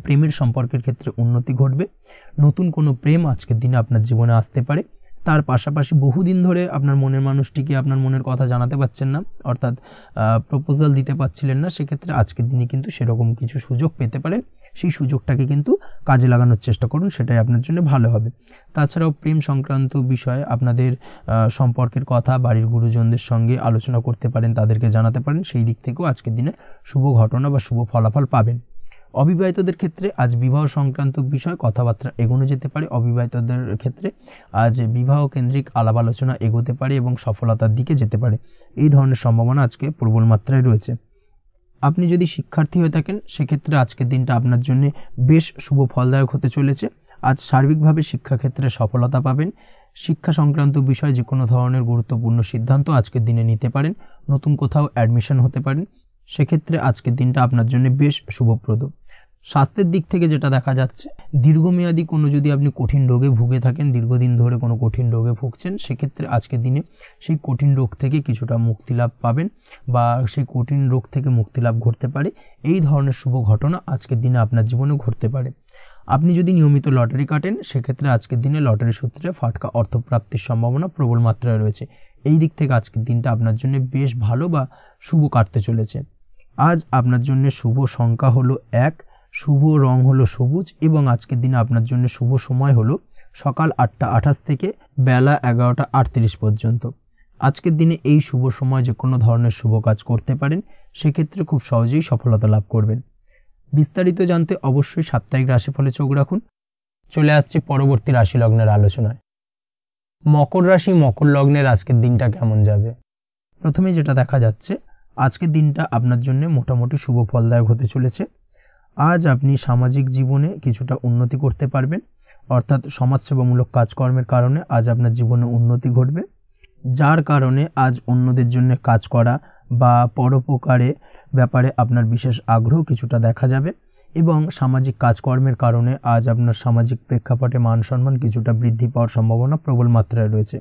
প্রেমের সম্পর্কের ক্ষেত্রে উন্নতি ঘটবে। নতুন কোনো প্রেম আজকের দিনে আপনার জীবনে আসতে পারে। তার পাশাপাশি বহুদিন ধরে আপনার মনের মানুষটিকে আপনার মনের কথা জানাতে পারছেন না, অর্থাৎ প্রপোজাল দিতে পারছিলেন না, সেক্ষেত্রে আজকের দিনে কিন্তু সেরকম কিছু সুযোগ পেতে পারেন। সেই সুযোগটাকে কিন্তু কাজে লাগানোর চেষ্টা করুন, সেটাই আপনার জন্য ভালো হবে। তাছাড়াও প্রেম সংক্রান্ত বিষয়ে আপনাদের সম্পর্কের কথা বাড়ির গুরুজনদের সঙ্গে আলোচনা করতে পারেন, তাদেরকে জানাতে পারেন। সেই দিক থেকেও আজকের দিনে শুভ ঘটনা বা শুভ ফলাফল পাবেন। অবিবাহিতদের ক্ষেত্রে আজ বিবাহ সংক্রান্ত বিষয় কথাবার্তা এগোনো যেতে পারে। অবিবাহিতদের ক্ষেত্রে আজ বিবাহ কেন্দ্রিক আলাপ আলোচনা এগোতে পারে এবং সফলতার দিকে যেতে পারে। এই ধরনের সম্ভাবনা আজকে প্রবল মাত্রায় রয়েছে। আপনি যদি শিক্ষার্থী হয়ে থাকেন সেক্ষেত্রে আজকের দিনটা আপনার জন্য বেশ শুভ ফলদায়ক হতে চলেছে। আজ সার্বিকভাবে শিক্ষাক্ষেত্রে সফলতা পাবেন। শিক্ষা সংক্রান্ত বিষয়ে যে কোনো ধরনের গুরুত্বপূর্ণ সিদ্ধান্ত আজকের দিনে নিতে পারেন। নতুন কোথাও অ্যাডমিশন হতে পারেন, সেক্ষেত্রে আজকের দিনটা আপনার জন্য বেশ শুভপ্রদ। স্বাস্থ্যের দিক থেকে যেটা দেখা যাচ্ছে, দীর্ঘমেয়াদী কোনো যদি আপনি কঠিন রোগে ভুগে থাকেন, দীর্ঘদিন ধরে কোনো কঠিন রোগে ভুগছেন, সেক্ষেত্রে আজকের দিনে সেই কঠিন রোগ থেকে কিছুটা মুক্তি লাভ পাবেন বা সেই কঠিন রোগ থেকে মুক্তি লাভ ঘটতে পারে। এই ধরনের শুভ ঘটনা আজকের দিনে আপনার জীবনে ঘটতে পারে। আপনি যদি নিয়মিত লটারি কাটেন সেক্ষেত্রে আজকের দিনে লটারি সূত্রে ফাটকা অর্থপ্রাপ্তির সম্ভাবনা প্রবল মাত্রায় রয়েছে। এই দিক থেকে আজকের দিনটা আপনার জন্য বেশ ভালো বা শুভ কাটতে চলেছে। আজ আপনার জন্য শুভ সংখ্যা হলো 1, শুভ রং হলো সবুজ এবং আজকের দিনে আপনার জন্য শুভ সময় হলো সকাল 8টা 28 থেকে বেলা 11টা 38 পর্যন্ত। আজকের দিনে এই শুভ সময় যে কোনো ধরনের শুভ কাজ করতে পারেন, সেক্ষেত্রে খুব সহজেই সফলতা লাভ করবেন। বিস্তারিত জানতে অবশ্যই সাপ্তাহিক রাশিফলে চোখ রাখুন। চলে আসছে পরবর্তী রাশি লগ্নের আলোচনায়। মকর রাশি মকর লগ্নের আজকের দিনটা কেমন যাবে? প্রথমে যেটা দেখা যাচ্ছে, আজকের দিনটা আপনার জন্য মোটামুটি শুভ ফলদায়ক হতে চলেছে। আজ আপনি সামাজিক জীবনে কিছুটা উন্নতি করতে পারবেন, অর্থাৎ সমাজসেবামূলক কাজকর্মের কারণে আজ আপনার জীবনে উন্নতি ঘটবে, যার কারণে আজ অন্যদের জন্য কাজ করা বা পরোপকারের ব্যাপারে আপনার বিশেষ আগ্রহ কিছুটা দেখা যাবে এবং সামাজিক কাজকর্মের কারণে আজ আপনার সামাজিক প্রেক্ষাপটে মান সম্মান কিছুটা বৃদ্ধি পাওয়ার সম্ভাবনা প্রবল মাত্রায় রয়েছে।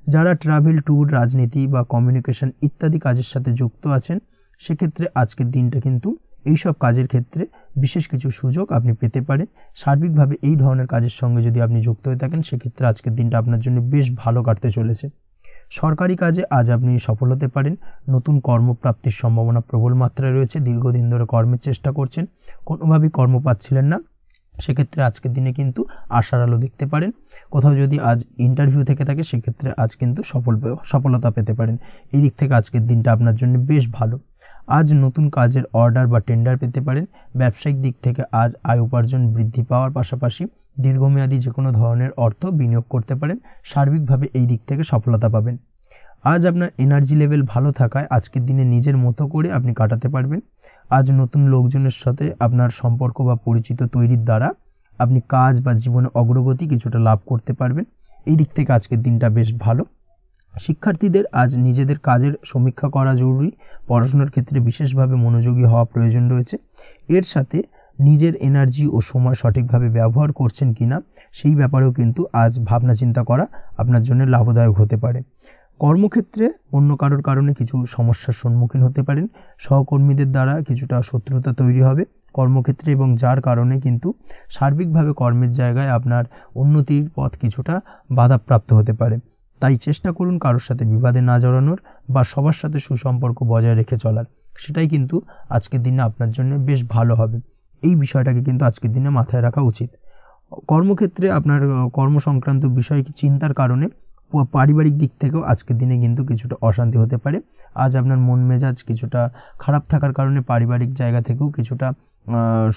যারা ট্রাভেল, ট্যুর, রাজনীতি বা কমিউনিকেশন ইত্যাদি কাজের সাথে যুক্ত আছেন সেক্ষেত্রে আজকের দিনটা কিন্তু এইসব কাজের ক্ষেত্রে বিশেষ কিছু সুযোগ আপনি পেতে পারেন। সার্বিকভাবে এই ধরনের কাজের সঙ্গে যদি আপনি যুক্ত হয়ে থাকেন সেক্ষেত্রে আজকের দিনটা আপনার জন্য বেশ ভালো কাটতে চলেছে। সরকারি কাজে আজ আপনি সফল হতে পারেন। নতুন কর্মপ্রাপ্তির সম্ভাবনা প্রবল মাত্রায় রয়েছে। দীর্ঘদিন ধরে কর্মের চেষ্টা করছেন, কোনোভাবেই কর্ম পাচ্ছিলেন না, সেক্ষেত্রে আজকের দিনে কিন্তু আশার আলো দেখতে পারেন। কোথাও যদি আজ ইন্টারভিউ থেকে থাকে সেক্ষেত্রে আজ কিন্তু সফলতা পেতে পারেন। এই দিক থেকে আজকের দিনটা আপনার জন্য বেশ ভালো। আজ নতুন কাজের অর্ডার বা টেন্ডার পেতে পারেন। ব্যবসায়িক দিক থেকে আজ আয় উপার্জন বৃদ্ধি পাওয়ার পাশাপাশি দীর্ঘমেয়াদী যে কোনো ধরনের অর্থ বিনিয়োগ করতে পারেন। সার্বিকভাবে এই দিক থেকে সফলতা পাবেন। আজ আপনার এনার্জি লেভেল ভালো থাকায় আজকের দিনে নিজের মতো করে আপনি কাটাতে পারবেন। আজ নতুন লোকজনের সাথে আপনার সম্পর্ক বা পরিচিত তৈরির দ্বারা আপনি কাজ বা জীবনে অগ্রগতি কিছুটা লাভ করতে পারবেন। এই দিক থেকে আজকের দিনটা বেশ ভালো। শিক্ষার্থীদের আজ নিজেদের কাজের সমীক্ষা করা জরুরি। পড়াশোনার ক্ষেত্রে বিশেষভাবে মনোযোগী হওয়া প্রয়োজন রয়েছে। এর সাথে নিজের এনার্জি ও সময় সঠিকভাবে ব্যবহার করছেন কিনা সেই ব্যাপারেও কিন্তু আজ ভাবনা চিন্তা করা আপনার জন্য লাভদায়ক হতে পারে। কর্মক্ষেত্রে অন্য কারোর কারণে কিছু সমস্যার সম্মুখীন হতে পারেন। সহকর্মীদের দ্বারা কিছুটা শত্রুতা তৈরি হবে কর্মক্ষেত্রে, এবং যার কারণে কিন্তু সার্বিকভাবে কর্মের জায়গায় আপনার উন্নতির পথ কিছুটা বাধাপ্রাপ্ত হতে পারে। তাই চেষ্টা করুন কারোর সাথে বিবাদে না জড়ানোর বা সবার সাথে সুসম্পর্ক বজায় রেখে চলার। সেটাই কিন্তু আজকের দিনে আপনার জন্য বেশ ভালো হবে। এই বিষয়টাকে কিন্তু আজকের দিনে মাথায় রাখা উচিত। কর্মক্ষেত্রে আপনার কর্ম সংক্রান্ত বিষয় চিন্তার কারণে পারিবারিক দিক থেকেও আজকের দিনে কিন্তু কিছুটা অশান্তি হতে পারে। আজ আপনার মন মেজাজ কিছুটা খারাপ থাকার কারণে পারিবারিক জায়গা থেকেও কিছুটা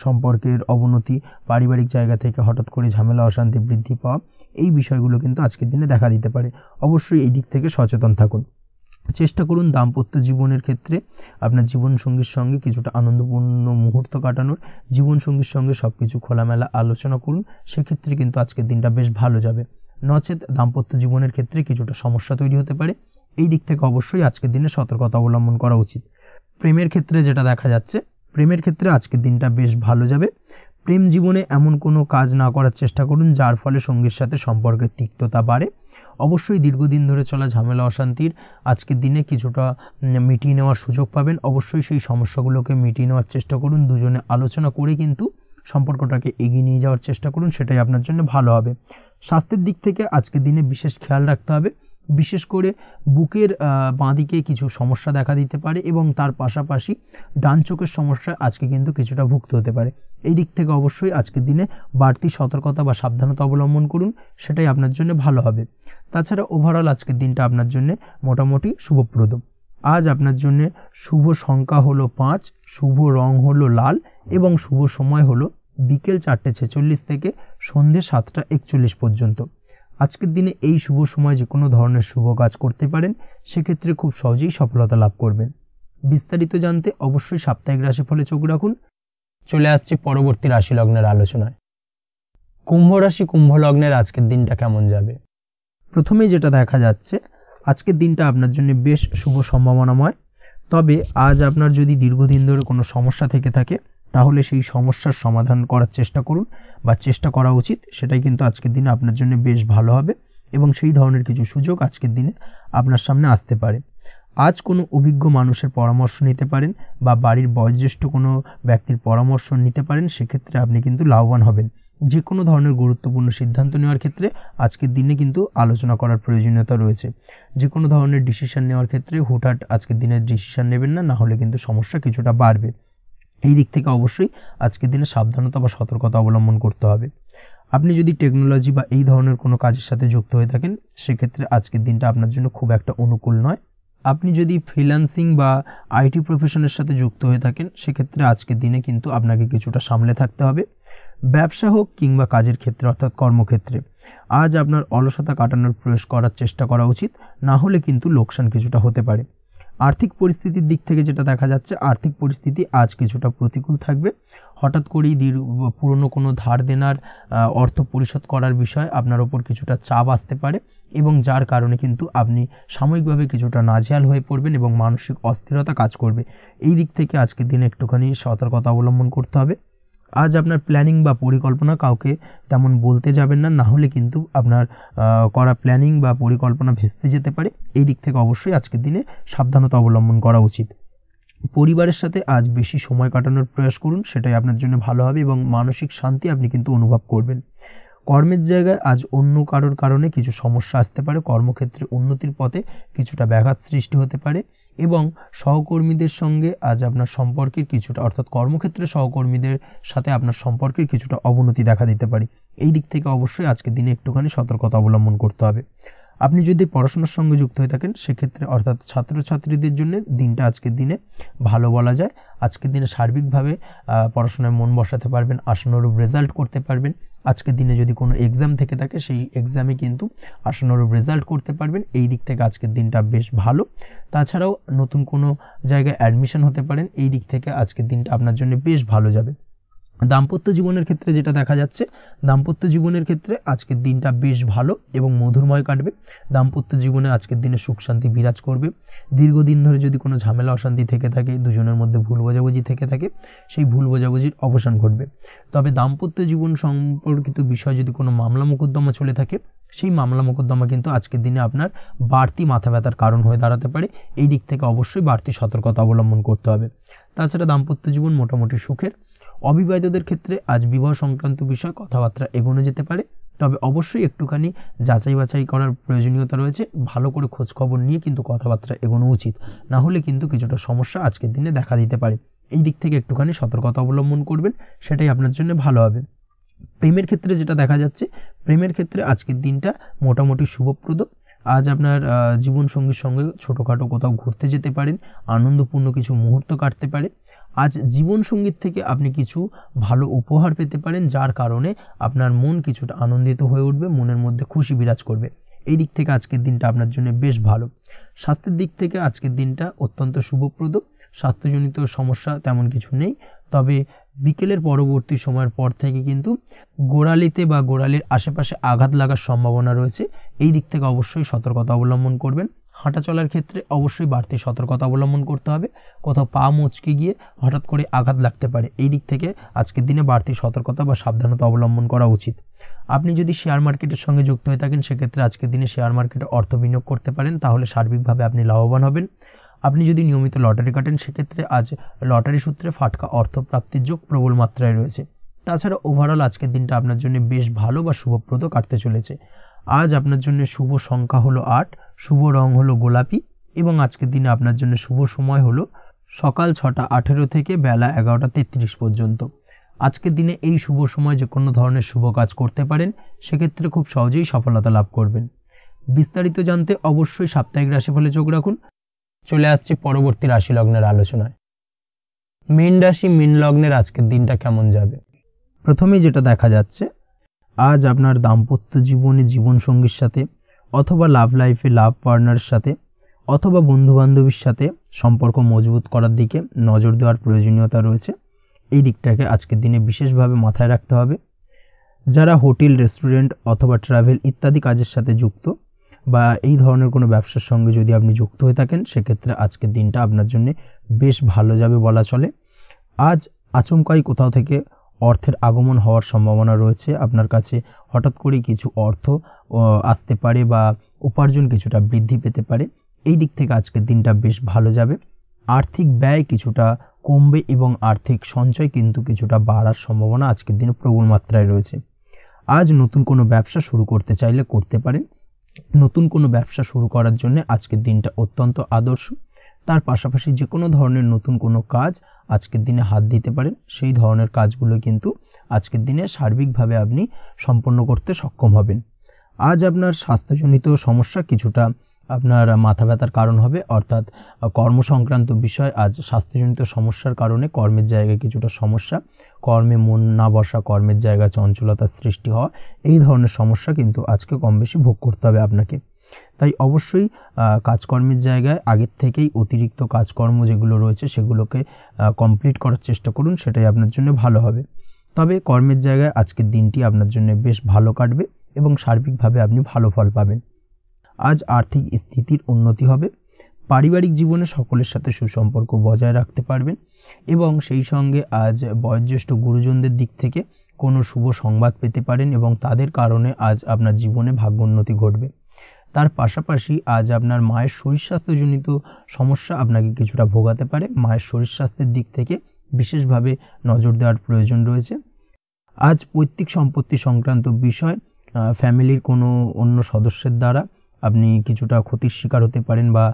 সম্পর্কের অবনতি, পারিবারিক জায়গা থেকে হঠাৎ করে ঝামেলা অশান্তি বৃদ্ধি পাওয়া, এই বিষয়গুলো কিন্তু আজকের দিনে দেখা দিতে পারে। অবশ্যই এই দিক থেকে সচেতন থাকুন। চেষ্টা করুন দাম্পত্য জীবনের ক্ষেত্রে আপনার জীবনসঙ্গীর সঙ্গে কিছুটা আনন্দপূর্ণ মুহূর্ত কাটানোর। জীবনসঙ্গীর সঙ্গে সব কিছু খোলামেলা আলোচনা করুন, সেক্ষেত্রে কিন্তু আজকের দিনটা বেশ ভালো যাবে। নচেত দাম্পত্য জীবনের ক্ষেত্রে কিছুটা সমস্যা তৈরি হতে পারে। এই দিক থেকে অবশ্যই আজকের দিনে সতর্কতা অবলম্বন করা উচিত। প্রেমের ক্ষেত্রে যেটা দেখা যাচ্ছে, প্রেমের ক্ষেত্রে আজকের দিনটা বেশ ভালো যাবে। প্রেম জীবনে এমন কোনো কাজ না করার চেষ্টা করুন যার ফলে সঙ্গীর সাথে সম্পর্কের তিক্ততা বাড়ে। অবশ্যই দীর্ঘদিন ধরে চলা ঝামেলা অশান্তির আজকের দিনে কিছুটা মিটিয়ে নেওয়ার সুযোগ পাবেন। অবশ্যই সেই সমস্যাগুলোকে মিটিয়ে নেওয়ার চেষ্টা করুন, দুজনে আলোচনা করে কিন্তু সম্পর্কটাকে এগিয়ে নিয়ে যাওয়ার চেষ্টা করুন, সেটাই আপনার জন্য ভালো হবে। স্বাস্থ্যের দিক থেকে আজকের দিনে বিশেষ খেয়াল রাখতে হবে। বিশেষ করে বুকের বাঁদিকে কিছু সমস্যা দেখা দিতে পারে এবং তার পাশাপাশি ডান চোখের সমস্যা আজকে কিন্তু কিছুটা ভুগতে হতে পারে। এই দিক থেকে অবশ্যই আজকের দিনে বাড়তি সতর্কতা বা সাবধানতা অবলম্বন করুন, সেটাই আপনার জন্য ভালো হবে। তাছাড়া ওভারঅল আজকের দিনটা আপনার জন্য মোটামুটি শুভপ্রদ। আজ আপনার জন্য শুভ সংখ্যা হলো 5, শুভ রং হলো লাল এবং শুভ সময় হলো বিকেল 4:46 থেকে সন্ধ্যে 7:41 পর্যন্ত। আজকের দিনে এই শুভ সময় যে কোনো ধরনের শুভ কাজ করতে পারেন, সেক্ষেত্রে খুব সহজেই সফলতা লাভ করবেন। বিস্তারিত জানতে অবশ্যই সাপ্তাহিক রাশিফলে চোখ রাখুন। চলে আসছি পরবর্তী রাশি লগ্নের আলোচনায়। কুম্ভ রাশি কুম্ভ লগ্নের আজকের দিনটা কেমন যাবে? প্রথমেই যেটা দেখা যাচ্ছে, আজকের দিনটা আপনার জন্য বেশ শুভ সম্ভাবনাময়। তবে আজ আপনার যদি দীর্ঘদিন ধরে কোনো সমস্যা থেকে থাকে, তাহলে সেই সমস্যার সমাধান করার চেষ্টা করুন বা চেষ্টা করা উচিত। সেটাই কিন্তু আজকের দিনে আপনার জন্য বেশ ভালো হবে এবং সেই ধরনের কিছু সুযোগ আজকের দিনে আপনার সামনে আসতে পারে। আজ কোনো অভিজ্ঞ মানুষের পরামর্শ নিতে পারেন বা বাড়ির বয়োজ্যেষ্ঠ কোনো ব্যক্তির পরামর্শ নিতে পারেন, সেক্ষেত্রে আপনি কিন্তু লাভবান হবেন। যে কোনো ধরনের গুরুত্বপূর্ণ সিদ্ধান্ত নেওয়ার ক্ষেত্রে আজকের দিনে কিন্তু আলোচনা করার প্রয়োজনীয়তা রয়েছে। যে কোনো ধরনের ডিসিশন নেওয়ার ক্ষেত্রে হুটহাট আজকের দিনে ডিসিশন নেবেন না, না হলে কিন্তু সমস্যা কিছুটা বাড়বে। এই দিক থেকে অবশ্যই আজকের দিনে সাবধানতা বা সতর্কতা অবলম্বন করতে হবে। আপনি যদি টেকনোলজি বা এই ধরনের কোনো কাজের সাথে যুক্ত হয়ে থাকেন, সেক্ষেত্রে আজকের দিনটা আপনার জন্য খুব একটা অনুকূল নয়। আপনি যদি ফ্রিল্যান্সিং বা আইটি প্রফেশনের সাথে যুক্ত হয়ে থাকেন, সেক্ষেত্রে আজকের দিনে কিন্তু আপনাকে কিছুটা সামলে থাকতে হবে। ব্যবসা হোক কিংবা কাজের ক্ষেত্রে অর্থাৎ কর্মক্ষেত্রে আজ আপনার অলসতা কাটানোর প্রয়াস করার চেষ্টা করা উচিত, না হলে কিন্তু লোকসান কিছুটা হতে পারে। আর্থিক পরিস্থিতির দিক থেকে যেটা দেখা যাচ্ছে, আর্থিক পরিস্থিতি আজ কিছুটা প্রতিকূল থাকবে। হঠাৎ করেই পুরনো কোনো ধার দেনার অর্থ পরিশোধ করার বিষয় আপনার ওপর কিছুটা চাপ আসতে পারে এবং যার কারণে কিন্তু আপনি সাময়িকভাবে কিছুটা নাজেহাল হয়ে পড়বেন এবং মানসিক অস্থিরতা কাজ করবে। এই দিক থেকে আজকের দিনে একটুখানি সতর্কতা অবলম্বন করতে হবে। আজ আপনার প্ল্যানিং বা পরিকল্পনা কাউকে তেমন বলতে যাবেন না, না হলে কিন্তু আপনার করা প্ল্যানিং বা পরিকল্পনা ভেস্তে যেতে পারে। এই দিক থেকে অবশ্যই আজকের দিনে সাবধানতা অবলম্বন করা উচিত। পরিবারের সাথে আজ বেশি সময় কাটানোর প্রয়াস করুন, সেটাই আপনার জন্য ভালো হবে এবং মানসিক শান্তি আপনি কিন্তু অনুভব করবেন। কর্মের জায়গায় আজ অন্য কারোর কারণে কিছু সমস্যা আসতে পারে, কর্মক্ষেত্রে উন্নতির পথে কিছুটা ব্যাঘাত সৃষ্টি হতে পারে এবং সহকর্মীদের সঙ্গে আজ আপনার সম্পর্কের কিছুটা অর্থাৎ কর্মক্ষেত্রে সহকর্মীদের সাথে আপনার সম্পর্কের কিছুটা অবনতি দেখা দিতে পারে। এই দিক থেকে অবশ্যই আজকের দিনে একটুখানি সতর্কতা অবলম্বন করতে হবে। আপনি যদি পড়াশোনার সঙ্গে যুক্ত হয়ে থাকেন, সেক্ষেত্রে অর্থাৎ ছাত্রছাত্রীদের জন্য দিনটা আজকের দিনে ভালো বলা যায়। আজকের দিনে সার্বিকভাবে পড়াশোনায় মন বসাতে পারবেন, আশানুরূপ রেজাল্ট করতে পারবেন। আজকের দিনে যদি কোনো এক্সাম থেকে থাকে সেই এক্সামে কিন্তু আশানুরূপ রেজাল্ট করতে পারবেন। এই দিক থেকে আজকের দিনটা বেশ ভালো। তাছাড়াও নতুন কোনো জায়গায় অ্যাডমিশন হতে পারেন, এই দিক থেকে আজকের দিনটা আপনার জন্য বেশ ভালো যাবে। দাম্পত্য জীবনের ক্ষেত্রে যেটা দেখা যাচ্ছে, দাম্পত্য জীবনের ক্ষেত্রে আজকের দিনটা বেশ ভালো এবং মধুরময় কাটবে। দাম্পত্য জীবনে আজকের দিনে সুখ শান্তি বিরাজ করবে। দীর্ঘদিন ধরে যদি কোনো ঝামেলা অশান্তি থেকে থাকে, দুজনের মধ্যে ভুল বোঝাবুঝি থেকে থাকে, সেই ভুল বোঝাবুঝির অবসান ঘটবে। তবে দাম্পত্য জীবন সম্পর্কিত বিষয় যদি কোনো মামলা মোকদ্দমা চলে থাকে, সেই মামলা মোকদ্দমা কিন্তু আজকের দিনে আপনার বাড়তি মাথা ব্যথার কারণ হয়ে দাঁড়াতে পারে। এই দিক থেকে অবশ্যই বাড়তি সতর্কতা অবলম্বন করতে হবে। তাছাড়া দাম্পত্য জীবন মোটামুটি সুখের। অবিবাহিতদের ক্ষেত্রে আজ বিবাহ সংক্রান্ত বিষয় কথাবার্তা এগোনো যেতে পারে, তবে অবশ্যই একটুখানি যাচাই বাছাই করার প্রয়োজনীয়তা রয়েছে। ভালো করে খোঁজ খবর নিয়ে কিন্তু কথাবার্তা এগোনো উচিত, না হলে কিন্তু কিছুটা সমস্যা আজকের দিনে দেখা দিতে পারে। এই দিক থেকে একটুখানি সতর্কতা অবলম্বন করবেন, সেটাই আপনার জন্য ভালো হবে। প্রেমের ক্ষেত্রে যেটা দেখা যাচ্ছে, প্রেমের ক্ষেত্রে আজকের দিনটা মোটামুটি শুভপ্রদ। আজ আপনার জীবনসঙ্গীর সঙ্গে ছোটোখাটো কোথাও ঘুরতে যেতে পারেন, আনন্দপূর্ণ কিছু মুহূর্ত কাটতে পারে। আজ জীবনসঙ্গীর থেকে আপনি কিছু ভালো উপহার পেতে পারেন, যার কারণে আপনার মন কিছুটা আনন্দিত হয়ে উঠবে, মনের মধ্যে খুশি বিরাজ করবে। এই দিক থেকে আজকের দিনটা আপনার জন্য বেশ ভালো। স্বাস্থ্যের দিক থেকে আজকের দিনটা অত্যন্ত শুভপ্রদ। স্বাস্থ্যজনিত সমস্যা তেমন কিছু নেই, তবে বিকেলের পরবর্তী সময়ের পর থেকে কিন্তু গোড়ালিতে বা গোড়ালির আশেপাশে আঘাত লাগার সম্ভাবনা রয়েছে। এই দিক থেকে অবশ্যই সতর্কতা অবলম্বন করবেন। হাঁটা চলার ক্ষেত্রে অবশ্যই বাড়তি সতর্কতা অবলম্বন করতে হবে। কোথাও পা মুচকে গিয়ে হঠাৎ করে আঘাত লাগতে পারে, এই দিক থেকে আজকের দিনে বাড়তি সতর্কতা বা সাবধানতা অবলম্বন করা উচিত। আপনি যদি শেয়ার মার্কেটের সঙ্গে যুক্ত হয়ে থাকেন, সেক্ষেত্রে আজকের দিনে শেয়ার মার্কেটে অর্থ বিনিয়োগ করতে পারেন, তাহলে সার্বিকভাবে আপনি লাভবান হবেন। আপনি যদি নিয়মিত লটারি কাটেন, সেক্ষেত্রে আজ লটারি সূত্রে ফাটকা অর্থ প্রাপ্তির যোগ প্রবল মাত্রায় রয়েছে। তাছাড়া ওভারঅল আজকের দিনটা আপনার জন্য বেশ ভালো বা শুভপ্রদ কাটতে চলেছে। আজ আপনার জন্য শুভ সংখ্যা হলো 8, শুভ রং হলো গোলাপি এবং আজকের দিনে আপনার জন্য শুভ সময় হলো সকাল 6:18 থেকে বেলা 11:33 পর্যন্ত। আজকের দিনে এই শুভ সময় যে কোনো ধরনের শুভ কাজ করতে পারেন, সেক্ষেত্রে খুব সহজেই সফলতা লাভ করবেন। বিস্তারিত জানতে অবশ্যই সাপ্তাহিক রাশিফলে চোখ রাখুন। চলে আসছে পরবর্তী রাশি লগ্নের আলোচনায়। মীন রাশি, মীন লগ্নের আজকের দিনটা কেমন যাবে? প্রথমেই যেটা দেখা যাচ্ছে, আজ আপনার দাম্পত্য জীবনে জীবনসঙ্গীর সাথে অথবা লাভ লাইফে লাভ পার্টনারের সাথে অথবা বন্ধুবান্ধবীর সাথে সম্পর্ক মজবুত করার দিকে নজর দেওয়ার প্রয়োজনীয়তা রয়েছে। এই দিকটাকে আজকের দিনে বিশেষভাবে মাথায় রাখতে হবে। যারা হোটেল, রেস্টুরেন্ট অথবা ট্রাভেল ইত্যাদি কাজের সাথে যুক্ত বা এই ধরনের কোনো ব্যবসার সঙ্গে যদি আপনি যুক্ত হয়ে থাকেন, সেক্ষেত্রে আজকের দিনটা আপনার জন্য বেশ ভালো যাবে বলা চলে। আজ আচমকাই কোথাও থেকে অর্থের আগমন হওয়ার সম্ভাবনা রয়েছে। আপনার কাছে হঠাৎ করেই কিছু অর্থ আসতে পারে বা উপার্জন কিছুটা বৃদ্ধি পেতে পারে। এই দিক থেকে আজকের দিনটা বেশ ভালো যাবে। আর্থিক ব্যয় কিছুটা কমবে এবং আর্থিক সঞ্চয় কিন্তু কিছুটা বাড়ার সম্ভাবনা আজকের দিনে প্রবল মাত্রায় রয়েছে। আজ নতুন কোনো ব্যবসা শুরু করতে চাইলে করতে পারেন। নতুন কোনো ব্যবসা শুরু করার জন্য আজকের দিনটা অত্যন্ত আদর্শ। তার পাশাপাশি যে কোনো ধরনের নতুন কোনো কাজ আজকের দিনে হাত দিতে পারেন, সেই ধরনের কাজগুলো কিন্তু আজকের দিনে সার্বিকভাবে আপনি সম্পন্ন করতে সক্ষম হবেন। আজ আপনার স্বাস্থ্যজনিত সমস্যা কিছুটা আপনার মাথা ব্যথার কারণ হবে, অর্থাৎ কর্মসংক্রান্ত বিষয়। আজ স্বাস্থ্যজনিত সমস্যার কারণে কর্মের জায়গায় কিছুটা সমস্যা, কর্মে মন না বসা, কর্মের জায়গায় চঞ্চলতার সৃষ্টি হওয়া, এই ধরনের সমস্যা কিন্তু আজকে কম বেশি ভোগ করতে হবে আপনাকে। তাই অবশ্যই কাজকর্মের জায়গায় আগের থেকেই অতিরিক্ত কাজকর্ম যেগুলো রয়েছে সেগুলোকে কমপ্লিট করার চেষ্টা করুন, সেটাই আপনার জন্য ভালো হবে। তবে কর্মের জায়গায় আজকের দিনটি আপনার জন্য বেশ ভালো কাটবে এবং সার্বিকভাবে আপনি ভালো ফল পাবেন। আজ আর্থিক স্থিতির উন্নতি হবে। পারিবারিক জীবনে সকলের সাথে সুসম্পর্ক বজায় রাখতে পারবেন এবং সেই সঙ্গে আজ বয়োজ্যেষ্ঠ গুরুজনদের দিক থেকে কোনো শুভ সংবাদ পেতে পারেন এবং তাদের কারণে আজ আপনার জীবনে ভাগ্যোন্নতি ঘটবে। তার পাশাপাশি আজ আপনার মায়ের শরীর স্বাস্থ্যজনিত সমস্যা আপনাকে কিছুটা ভোগাতে পারে। মায়ের শরীর স্বাস্থ্যের দিক থেকে বিশেষভাবে নজর দেওয়ার প্রয়োজন রয়েছে। আজ পৈতৃক সম্পত্তি সংক্রান্ত বিষয় ফ্যামিলির কোনো অন্য সদস্যের দ্বারা আপনি কিছুটা ক্ষতির শিকার হতে পারেন বা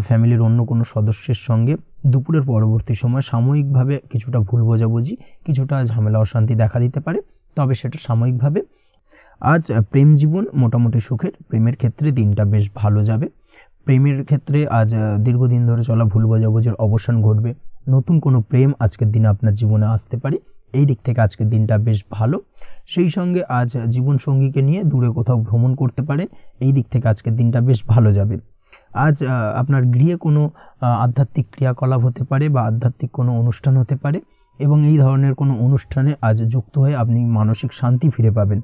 ফ্যামিলির অন্য কোনো সদস্যের সঙ্গে দুপুরের পরবর্তী সময় সাময়িকভাবে কিছুটা ভুল বোঝাবুঝি, কিছুটা ঝামেলা অশান্তি দেখা দিতে পারে, তবে সেটা সাময়িকভাবে। আজ প্রেম জীবন মোটামুটি সুখের। প্রেমের ক্ষেত্রে দিনটা বেশ ভালো যাবে। প্রেমের ক্ষেত্রে আজ দীর্ঘদিন ধরে চলা ভুল বোঝাবুঝির অবসান ঘটবে। নতুন কোনো প্রেম আজকের দিনে আপনার জীবনে আসতে পারে। এই দিক থেকে আজকের দিনটা বেশ ভালো। সেই সঙ্গে আজ জীবনসঙ্গীকে নিয়ে দূরে কোথাও ভ্রমণ করতে পারেন, এই দিক থেকে আজকের দিনটা বেশ ভালো যাবে। আজ আপনার গৃহে কোনো আধ্যাত্মিক ক্রিয়াকলাপ হতে পারে বা আধ্যাত্মিক কোনো অনুষ্ঠান হতে পারে, এবং এই ধরনের কোনো অনুষ্ঠানে আজ যুক্ত হয়ে আপনি মানসিক শান্তি ফিরে পাবেন।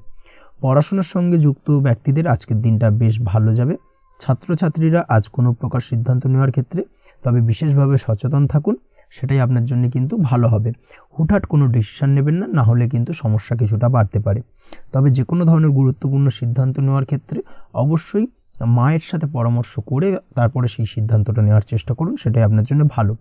পড়াশোনার সঙ্গে যুক্ত ব্যক্তিদের আজকের দিনটা বেশ ভালো যাবে। ছাত্রছাত্রীরা আজ কোনো প্রকার সিদ্ধান্ত নেওয়ার ক্ষেত্রে তবে বিশেষভাবে সচেতন থাকুন, সেটাই আপনার জন্য কিন্তু ভালো হবে। হুটহাট কোনো ডিসিশন নেবেন না, না হলে কিন্তু সমস্যা কিছুটা বাড়তে পারে। তবে যে কোনো ধরনের গুরুত্বপূর্ণ সিদ্ধান্ত নেওয়ার ক্ষেত্রে অবশ্যই মায়ের সাথে পরামর্শ করে তারপরে সেই সিদ্ধান্তটা নেওয়ার চেষ্টা করুন, সেটাই আপনার জন্য ভালো।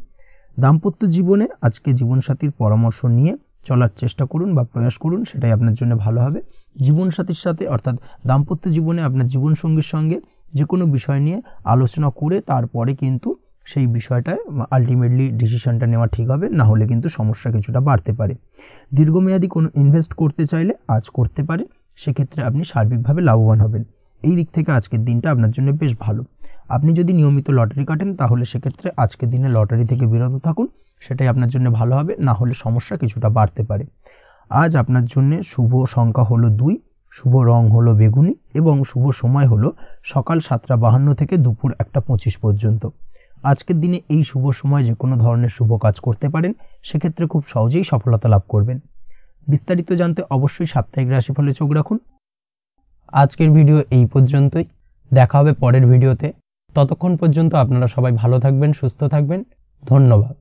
দাম্পত্য জীবনে আজকে জীবনসাথীর পরামর্শ নিয়ে চলার চেষ্টা করুন বা প্রয়াস করুন, সেটাই আপনার জন্য ভালো হবে। জীবনসাথীর সাথে অর্থাৎ দাম্পত্য জীবনে আপনার জীবনসঙ্গীর সঙ্গে যে কোনো বিষয় নিয়ে আলোচনা করে তারপরে কিন্তু সেই বিষয়টায় আলটিমেটলি ডিসিশনটা নেওয়া ঠিক হবে, না হলে কিন্তু সমস্যা কিছুটা বাড়তে পারে। দীর্ঘমেয়াদী কোনো ইনভেস্ট করতে চাইলে আজ করতে পারে, সেক্ষেত্রে আপনি সার্বিকভাবে লাভবান হবেন। এই দিক থেকে আজকের দিনটা আপনার জন্য বেশ ভালো। আপনি যদি নিয়মিত লটারি কাটেন তাহলে সেক্ষেত্রে আজকের দিনে লটারি থেকে বিরত থাকুন, সেটাই আপনার জন্য ভালো হবে, না হলে সমস্যা কিছুটা বাড়তে পারে। আজ আপনার জন্য শুভ সংখ্যা হলো 2, শুভ রং হলো বেগুনি এবং শুভ সময় হলো সকাল 7:52 থেকে দুপুর 1:25 পর্যন্ত। আজকের দিনে এই শুভ সময় যে কোনো ধরনের শুভ কাজ করতে পারেন, সেক্ষেত্রে খুব সহজেই সফলতা লাভ করবেন। বিস্তারিত জানতে অবশ্যই সাপ্তাহিক রাশিফলে চোখ রাখুন। আজকের ভিডিও এই পর্যন্তই, দেখা হবে পরের ভিডিওতে। ততক্ষণ পর্যন্ত আপনারা সবাই ভালো থাকবেন, সুস্থ থাকবেন। ধন্যবাদ।